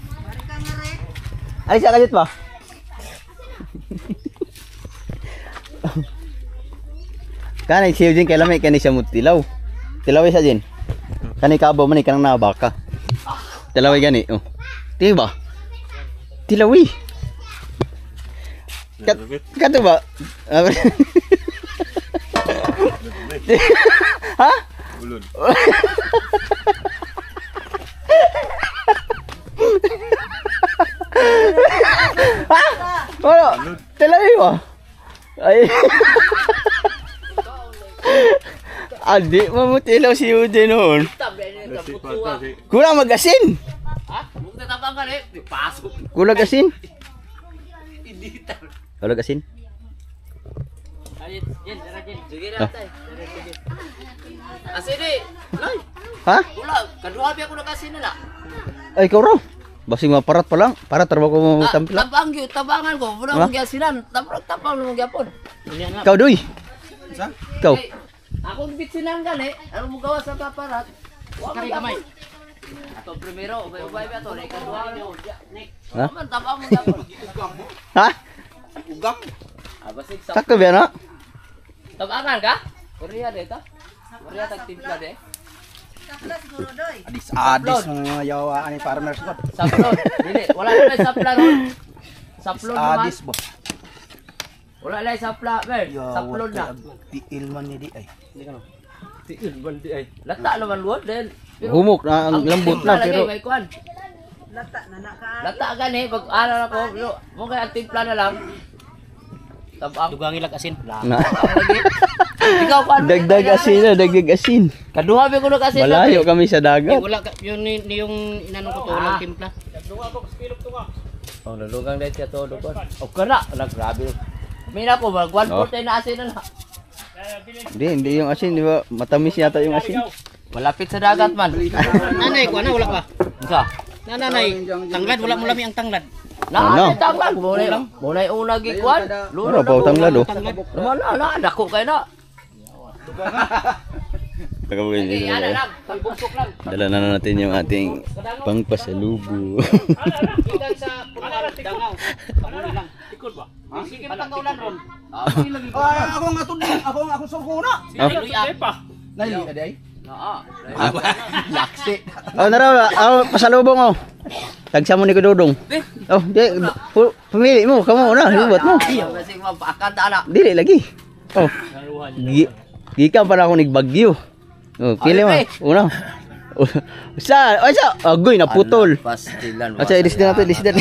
Alisa kajit ba? Kanay siya Jane, kailan may kanay siya mo tilaw. Tilaway sa Jane. Kanay kabaw man kanang nabaka. Tilaway gani. Oh. Tiyo ba? Tilawi. Kato ba? Ha? Ulun. Ha? Wala. Tilawi ba? Ay. Adik mamutilaw si Ude noon. Kulang mag-asin. Ha? Huwag na tapangan eh. Di pasok. Kulang asin. Indita. Kulang asin. Ayun, yan, tara Jen. Sige na tayo. Asin eh. Loy. Ha? Wala. Kaduha biya ko nakasin na. Ay, ikaw raw. Basing maparat pa lang. Para trabaho ko mo tampila. Tabangan ko. Wala mong gyasinan. Tapang mong gyapon. Ikaw, Doy. Sa? Ikaw. Akong bitsinan gani. Ano mo gawa sa paparat? Kari kamay. Ato primero, ubay-ubay ba to? Kaduha niyo. Ha? Man tapang mong gyapon. Ha? Ugam. Basig sa. Sakto ba na? Tabangan ka? Korea dito. Korea tag timpla de. Adis mga yawa ani farmers ko. Saplon. Dili, wala na sapla ron. Saplon naman. Adis bo. Wala na sapla, ber. Saplon na. Tiil man ni di ay. Hindi ka no. Tiil man di ay. Lata naman luwad din. Humok na ang lambot na pero Lata gani pag ara ko, mo kay ang timpla na lang. tabang. Dugang ilag asin. Na. Ikaw pa. Dagdag asin na, dagdag asin. Kaduha ba ko na kasi. Malayo kami sa dagat. Wala yung inano ko to, walang timpla. Oh, nalugang dahil siya todo ko. O kana, grabe. Mina ko, mag 1/4 na asin na. Hindi yung asin, di ba? Matamis yata yung asin. Malapit sa dagat man. Nanay ko wala pa. Unsa? Nanay, tanglad wala mo lami ang tanglad. Na, tanglad. Munay una gikuan. Ano pa tanglad oh. Naman na, dako kay na. Tagabugin dito. Lang, pagbusok lang. Dala na natin yung ating pangpasalubo. Idag sa dangaw. Lang. Tikod ba? Sige pagkaulan ron. Ako nga sulko na. Nali aday. Laksi. Oh, nara, pasalubong oh. Tagsa mo ni Kududong. Oh, di, pumili mo, kamo na, hibot mo. Kasi mapakan ta na. Dili lagi. Oh. Gikan pa na ako nigbagyo. Oh, pili mo. Una. Sa, agoy naputol. Pastilan. Asa ilisda nato, ilisda.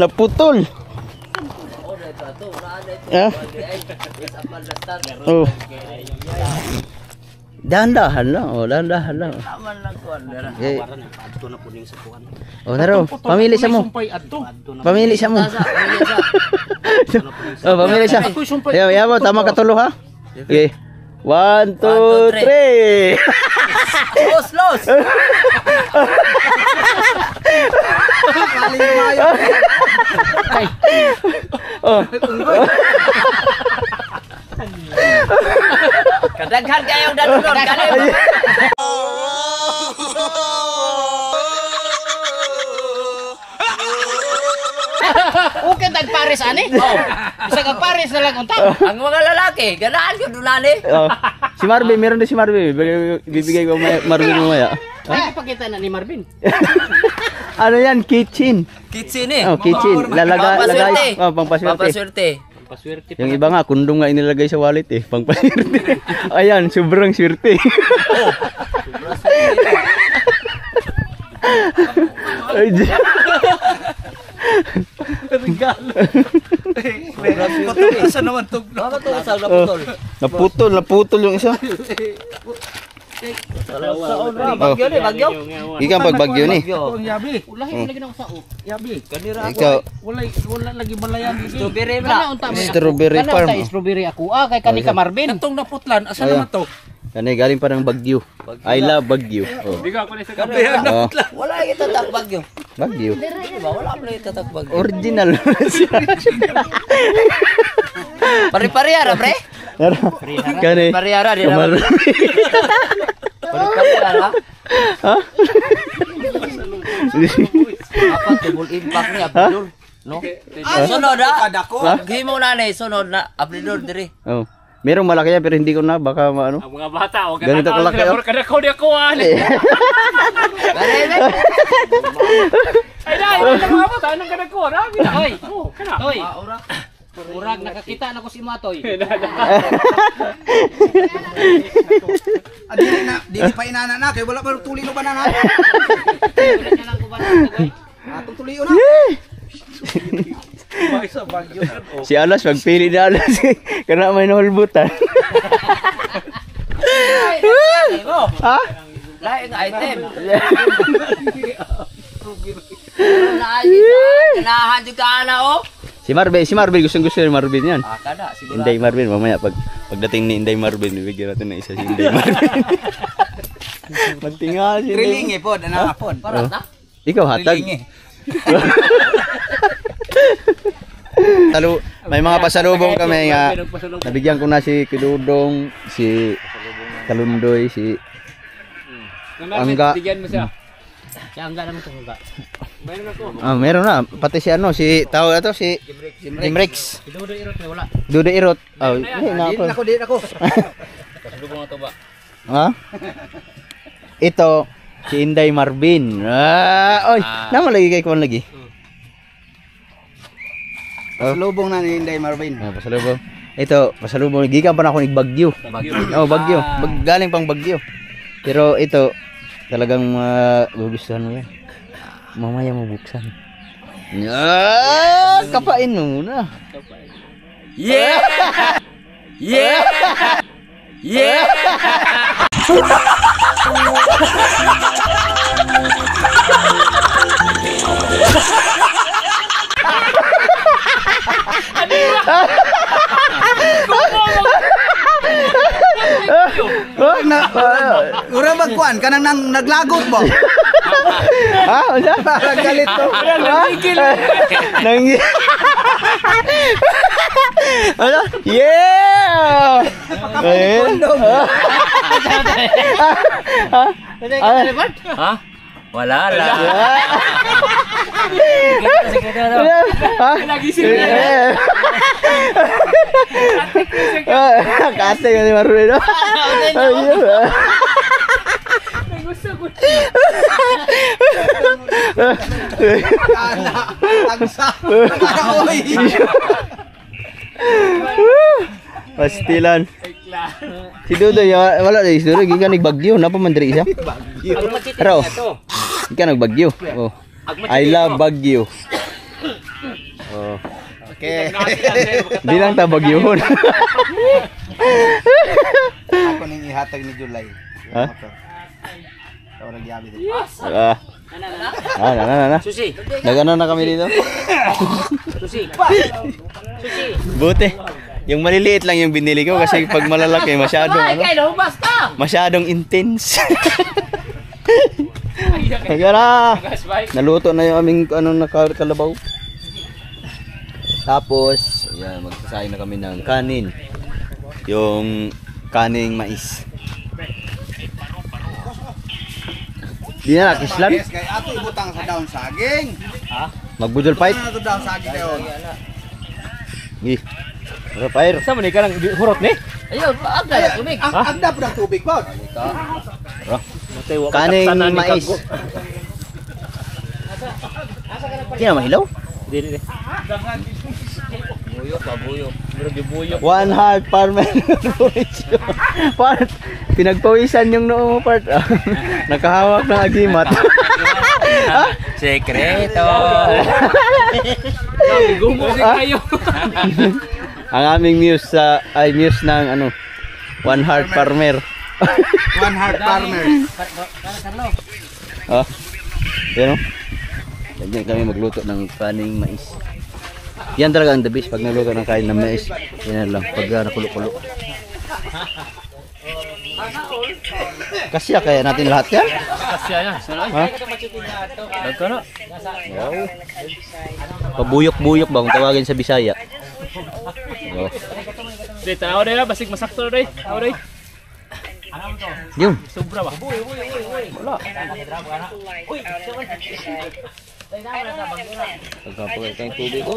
Naputol. Ah? Oh. Dahan-dahan lang. Oh, dahan-dahan lang. Taman lang kuan dera. Eh, Adto na puning sa kuan. oh, naro. Pamili sa mo. Pamili sa mo. Oh, pamili sa. Yaw, tama katulo ha. Okay. 1, 2, 3. Los. Oh. Kadaghan kayong dadulon kani. Okay tag Paris ani? Oh. Bisa kag Paris na lang unta. Ang mga lalaki, ganaan gyud dulani. Oh. Si Marvin, meron din si Marvin. Bibigay ko Marvin mamaya. Ay ipakita na ni Marvin. Ano yan? Kitchen. Kitchen eh. Oh, kitchen. Lagay. Oh, pangpaswerte. Pampaswerte. Paswerte. Yung iba nga, kundong nga inilagay sa wallet eh. Pangpaswerte. Ayan, sobrang swerte. Ay, Sa naman to. Bakit to sa naputol? Naputol yung isa. Bagyo ni, bagyo. Ikan pag bagyo ni. Ang yabi. Ulahi lagi na sa o. Yabi. Kanira Ikaw, Wala lagi balayan dito. strawberry Kana na. unta strawberry farm. Kana strawberry ako. Kay kani ka Marvin. Itong naputlan, asa Ayan. naman to? Kani galing pa ng Bagyo. I love Bagyo. Oh. Oh. Wala kita tak bagyo. Bagyo. Diba wala pa kita tak bagyo. Original. Pari-parihara pre. Kani. Parihara di Kamar. naman. Pari-parihara. Ha? Apa tubul impact ni Abdul? No? Sunod ha? Gimo na ni sunod na Abdul diri. Oh. Merong malaki yan pero hindi ko na baka maano. Ang mga bata o Ganito kalaki. Oh. kada ko dia kuan. Ganun. Ay dai, mga bata nang kada ko ra. Hoy. Kana. Hoy. Murag nakakita na ko si Matoy. Dili pa inana na kay wala pa tuli no banana. Ulit na lang ko ba Atong tuli na. Si Alas magpili na Alas. Kana may nahulbutan. Ha? Lain item. Kanahan juga ana oh. Si Marvin gusto ni Marvin yan. Kada siguro. Inday Marvin mamaya pagdating ni Inday Marvin bibigyan natin ng isa si Inday Marvin. Magtinga si Inday. Riling eh pod, ana pod. Parat na. Ikaw hatag. Riling eh. May mga pasalubong kami nga. Nabigyan ko na si Kidudong, si Kalundoy, si Angga. Bigyan mo siya. Si Angga naman tungga. Meron ako. Ah, meron na. Pati si ano, si tawag ito si Jimrex. Dudo irot na wala. Dudo Irot. Oh, hindi na ako. Di ako. Pasalubong na to ba? Ha? Ito si Inday Marvin. Oy, naman lagi kay kuan lagi. Pasalubong na ni Inday Marvin. Pasalubong. Ito, pasalubong. Gikan pa na ako ni Bagyo. Oh, Bagyo. Galing pang Bagyo. Pero ito, talagang gugustuhan mo yan. Mamaya mo buksan. Kapain mo muna. Yeah! Yeah! Yeah! Ura magkuan ka nang naglagot mo. Ha? Ano? Galit to. Nang Ano? Yeah! Kondom. Ha? Wala lang. Lagi sila. Kate ka ni Marwin. Ayun. Gusto ko. Tagsa. Oy. Pastilan. Si Dudoy, wala na si Dudoy, gikan nagbagyo, napa man diri siya? Pero, gikan nagbagyo. Oh. I love Baguio. Oh. Okay. Di lang ta bagyohon. Ako ning ihatag ni July. Ha? Tawo nagyabi din. Na. Susi. Nagano na kami dito? Susi. Buti. Yung maliliit lang yung binili ko kasi pag malalaki masyadong masyadong intense. Kaya na. Naluto na yung aming kalabaw. Tapos, yan, magsasayin na kami ng kanin. Yung kaning mais. Di na nakislan. Yes, kay ato ibutang sa daon saging. Magbudol fight. Ano to daon saging dayon? Gi. Pero fire. Sa man ka lang hurot ni? Ayun, agda ya tubig. Ang agda po ng tubig po. Kaning mais. Kaya mahilaw? Dili. Buyok. Buyok. One heart farmer. Part. Pinagpawisan yung noo mo part. Nakahawak ng agimat. Sekreto. Gumusik kayo. Ang aming muse muse ng One heart farmer. One heart farmer. Oh. Yan o. Ganyan kami magluto ng kaning mais. Yan talaga ang the best pag nagluto ng kain ng mais. Yan lang pag nakulo-kulo. Kasya kaya natin lahat yan? Kasya yan. Ha? Nagkano? Wow. Pabuyok-buyok ba kung tawagin sa Bisaya? Oh. Dito, tanaw na basig masakto na rin. Tanaw rin. Yung. Sobra ba? Wala. Pagkapagay kayong tubig ko.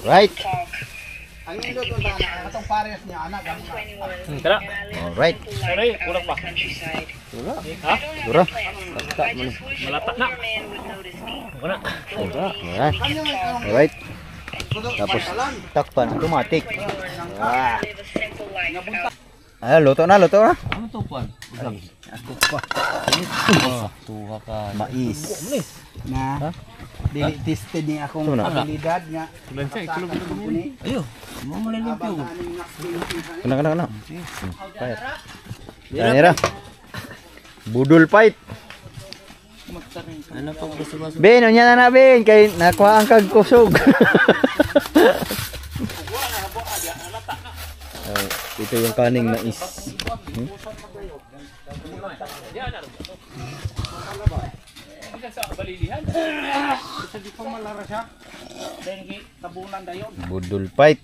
Alright. Ang indot ko na atong pares niya anak. Tara. Alright. Tara, kulang pa. Wala. Ha? Dura. Basta mo na. Malata na. Wala. Alright. Alright. Tapos takpan automatic. Ah, luto na. Ano to puan? Tuwa ka. Mais. Na. Dili tested ni akong Ito na. abilidad nga. Ayo. Mo malilimpyo. Kana. Fight. Kanira. Budol fight. Ano pa gusto mo? Ben, unya na Ben kay nakuha ang kag kusog. Ito yung kaning mais. Budol fight.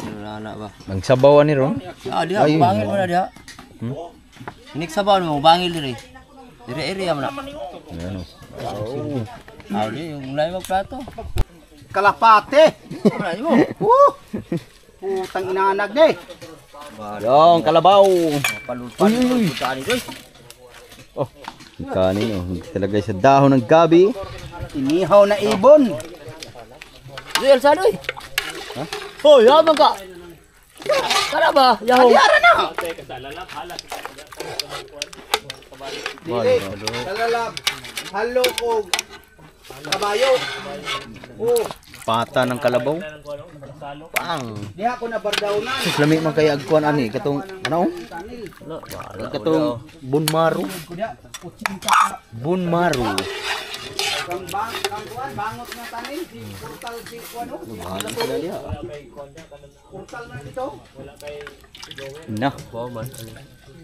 Wala ba? Magsabawan ni Ron. Diha, Ayun. bangil mo na diha. Inik sabaw mo, bangil diri. Dire-area mo na. Ano? Di, yung mulai magplato. Kalapate. Wala mo. Putang inanag de. Yung kalabaw. Palulpan mo putani doy. Oh, yung kanin oh. Talagay sa dahon ng gabi. Inihaw na ibon. Di Elsa doy. Ha? Hoy, yaman ka. Tara ba? Yaho. Yara na. Dili. Talalab. Halo ko. Kabayo. Oh. Pata ng kalabaw. Pang. Di ako na bardawnan. Sus lami man kay agkuan ani katong ano? Katong bunmaru. Kuya, 80 Bunmaru. kang bangot nga tanin si portal si kuano. Mahal sila dia. Portal na dito. Nah,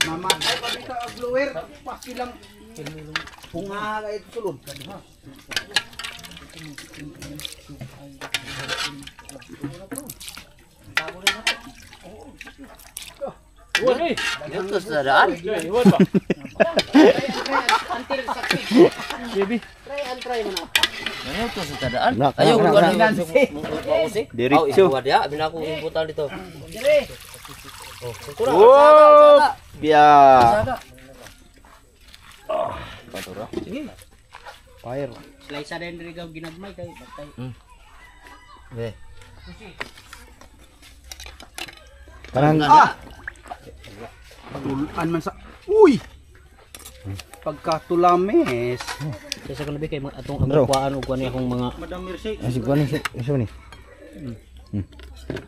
Mamatay pa dito ang blower. Pakilang punga ito sulod. Ito sa daan. Ano to sa daan? Ayo ko na mausik. Diretso. Iwa dia, binako imputan dito. Oh, biya. Patura. Sige. Fire. Slice sa rin rin ginagmay kay patay. Eh. Parang Tulan man sa uy. Pagkatulames. Kasi ko nabi kay atong Bro. kuan ug kuan akong mga Asik ba ni? Isa ni?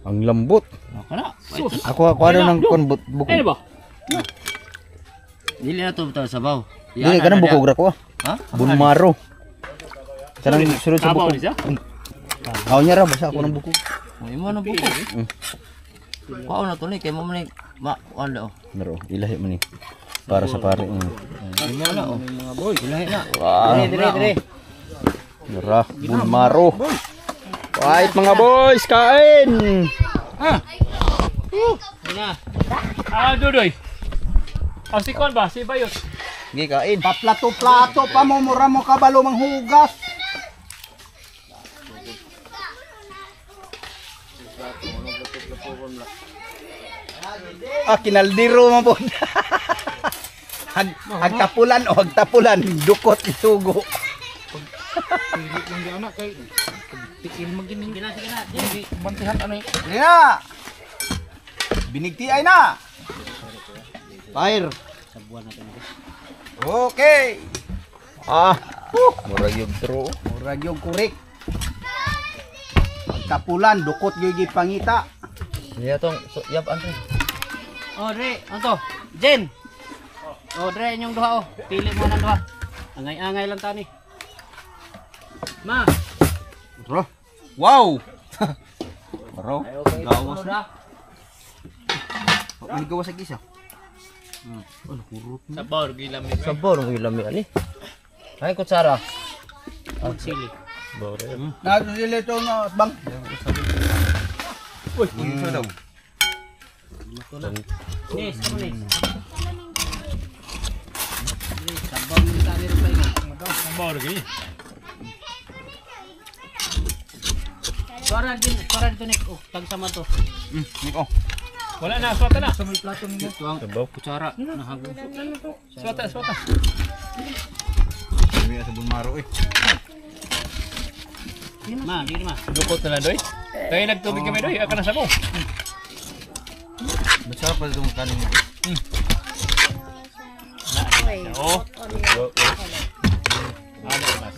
Ang lambot. kana. Ako ano ng konbot buko. Ano ba? Dili na to bitaw sabaw. Dili kanang buko gra ko. Ha? Bunmaro. Kanang sulod sa Sabaw buko. ni siya? Aw niya ra basta ako ng buko. Imo na buko. Kuha na to ni kay mo man wala oh. Naro, ilahi man ni. Para sa pare. Imo na oh. Mga boy, ilahi na. Wow. Dire. Nara, bunmaro. Wait mga boys, kain. Na. Dudoy. Si kon ba? Si Bayot. Gi kain. Paplato-plato pa mo mura mo kabalo manghugas. Kinaldiro mo po. Hagtapulan o hagtapulan, dukot isugo. Lina! Binigti ay na! Fire. Okay! Murag yung true. Murag yung kurik. Hagtapulan, dukot gigi pangita. Niya tong yap anto. Oh, Dre, ano to? Jen. Oh, Dre, inyong duha oh. Pili mo ng duha. Angay-angay lang tani. Ma. Wow! Bro. Gawas na. Ang gawa sa gisa. Sabaw gilami. Sabor mo ilami ani. Ay kutsara. Ang sili. Nagdili ito na bang. Uy, ito daw. Nis, kamu nis. Sabaw ni tani rin pa ina. Sabaw lagi. Suara dito nek. Oh, tag sama to. Niko. Wala na, swata na. Sa may plato ninyo. Sabaw kutsara. Nahago. Swata. May sa bunmaro eh. Ma, diri ma. Dukot na lang doy. Tayo nagtubig kami doy, aka na sa mo. Masarap pa itong kanin. Oh.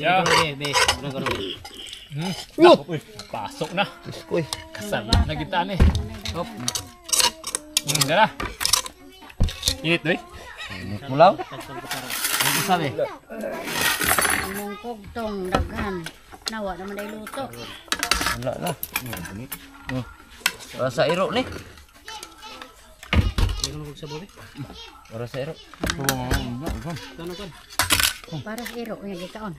Ya, be. Pasok na. Uy. Kasal na kita ni. Hop. Dara. Init doy. Mulaw? Ano sabi? Imong kugtong daghan. Nawa naman ay luto. Wala na. Rasa iro ni. Meron ko sa bobe. Rasa iro. Kano kan? Para sa iro nga gikaon.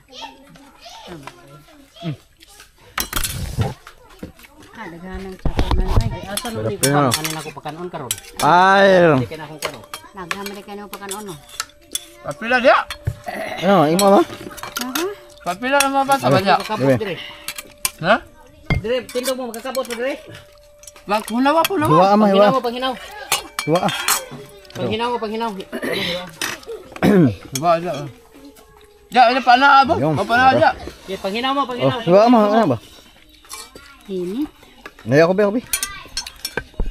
Daghan ng sakit man ay. Ay asa no ni ko kanin ako pakanon karon. Fire. Di kay na akong kanon. Daghan man kayo pakanon no. Papila dia. Ano, imo ba? Aha. Papila naman ba sa banya? Kakabot dire. Ha? Dire, tindo mo makakabot mo dire. Wag hunawa po naman. Hiwa ama, hiwa. Panghinaw. Hiwa. Panghinaw. Diba aja. Ya, ini pana abo. Yung, Apa na aja? Okay, panghinaw mo. Oh, hiwa ama, ano ba? Init. Naya ko ba?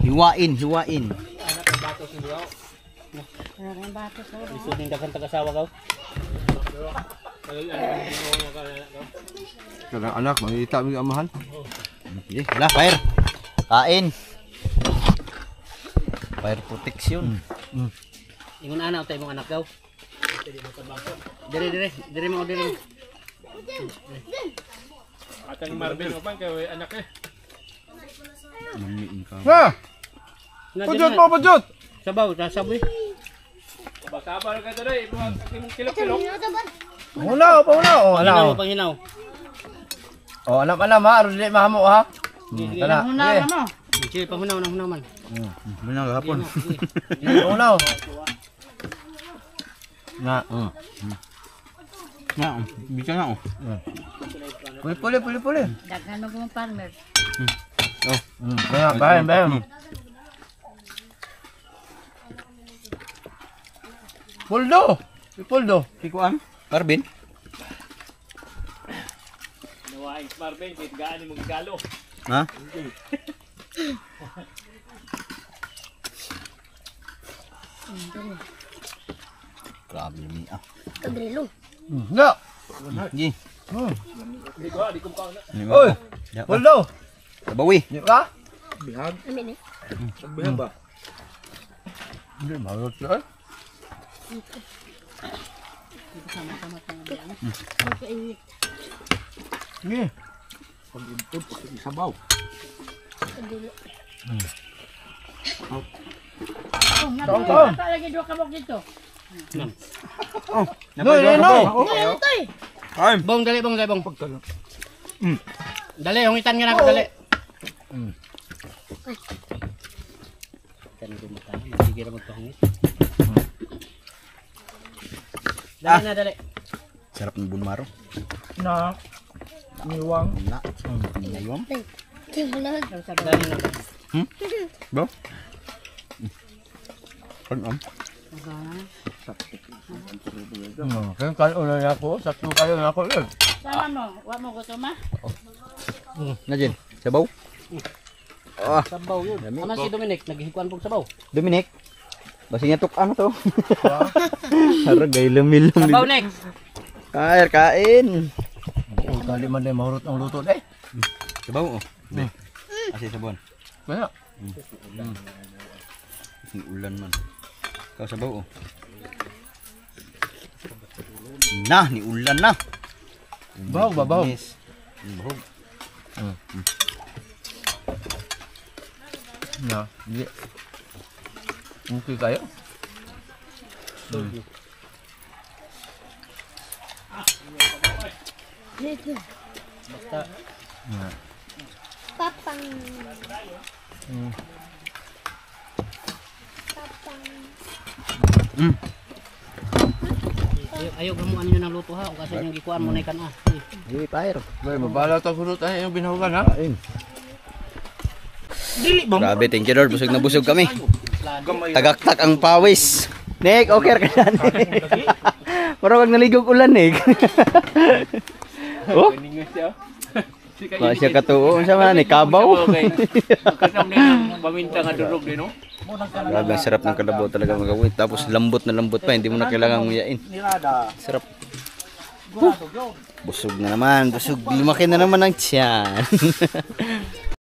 Hiwain. Para ang bato sa Isuning daghang taga-asawa ka. Kadang anak, mangita mo yung amahan. Sige, wala, fire. Kain. Fire protection. Ingon ana utay mong anak daw. Dire mo. Atang Marvin o bang kay anak eh. Ha! Pujot mo, pujot! Sabaw, sasaboy. Baka-baka ka dere, imong kilo-kilo. Paunaw. Panginaw, panginaw. Alam ha, aron dili mahamo ha. Tala. Una mo. Sige, pahunaw man. Minang hapon. Paunaw. Na. Na, bisa na oh. Puli. Daghan mo kung farmer. Bayan. Puldo. Ikuan, Marvin. Nawaing Marvin, kit gaani mo galo. Ha? Grabe ni ah. Kabrilo. Na. Gi. Di ko ka na. Oy. Puldo. Tabawi. Di ka? Amin eh. Bihag ba? Hindi mahal siya. Ni. Sabaw. Bata lagi dua kabok dito. Bong, dali. Dali, hungitan nga na ako, dali. Kan ko mata, sige ra magpahungit. Dali. Sarap ng bunmaro. Na. Niwang. Na. Niwang. Timulan. Dali na. Bo. Kan Kaya kayo na ako. Sakto kayo na ako. Sama mo. Wa mo gusto ma? Najin, sabaw. Ah, Sabaw yun. Ama si Dominic, naghihikuan pong sabaw. Dominic. Basi niya tuk ano to? Haragay lamil. Sabaw next. Kain. Kali man din mahurot ang luto day. Sabaw oh. Asi sabon. Kaya. Ang ulan man. Kau sabaw oh. Nah, ni ulan na. Bahog. Bahog. Na. Di. Okay kayo? Dito. Papang. Ayaw gamuan niyo ng luto ha, o kasi yung gikuan mo na ikan ah. Di fire. Bay, mabala ta hurot ay yung binahugan ha. Grabe, thank you Lord. Busog na busog kami. Tagaktak ang pawis. Nick, okay ka na, Nick. Parang wag naligog ulan, Nick. Oh? Ba siya katuo. Unsa man ni kabaw? Kasam din ang paminta nga durog din, no? Grabe, ang sarap ng kalabaw talaga magawin. Tapos lambot na lambot pa, hindi mo na kailangan nguyain. Sarap. Busog na naman, busog. Lumaki na naman ang tiyan.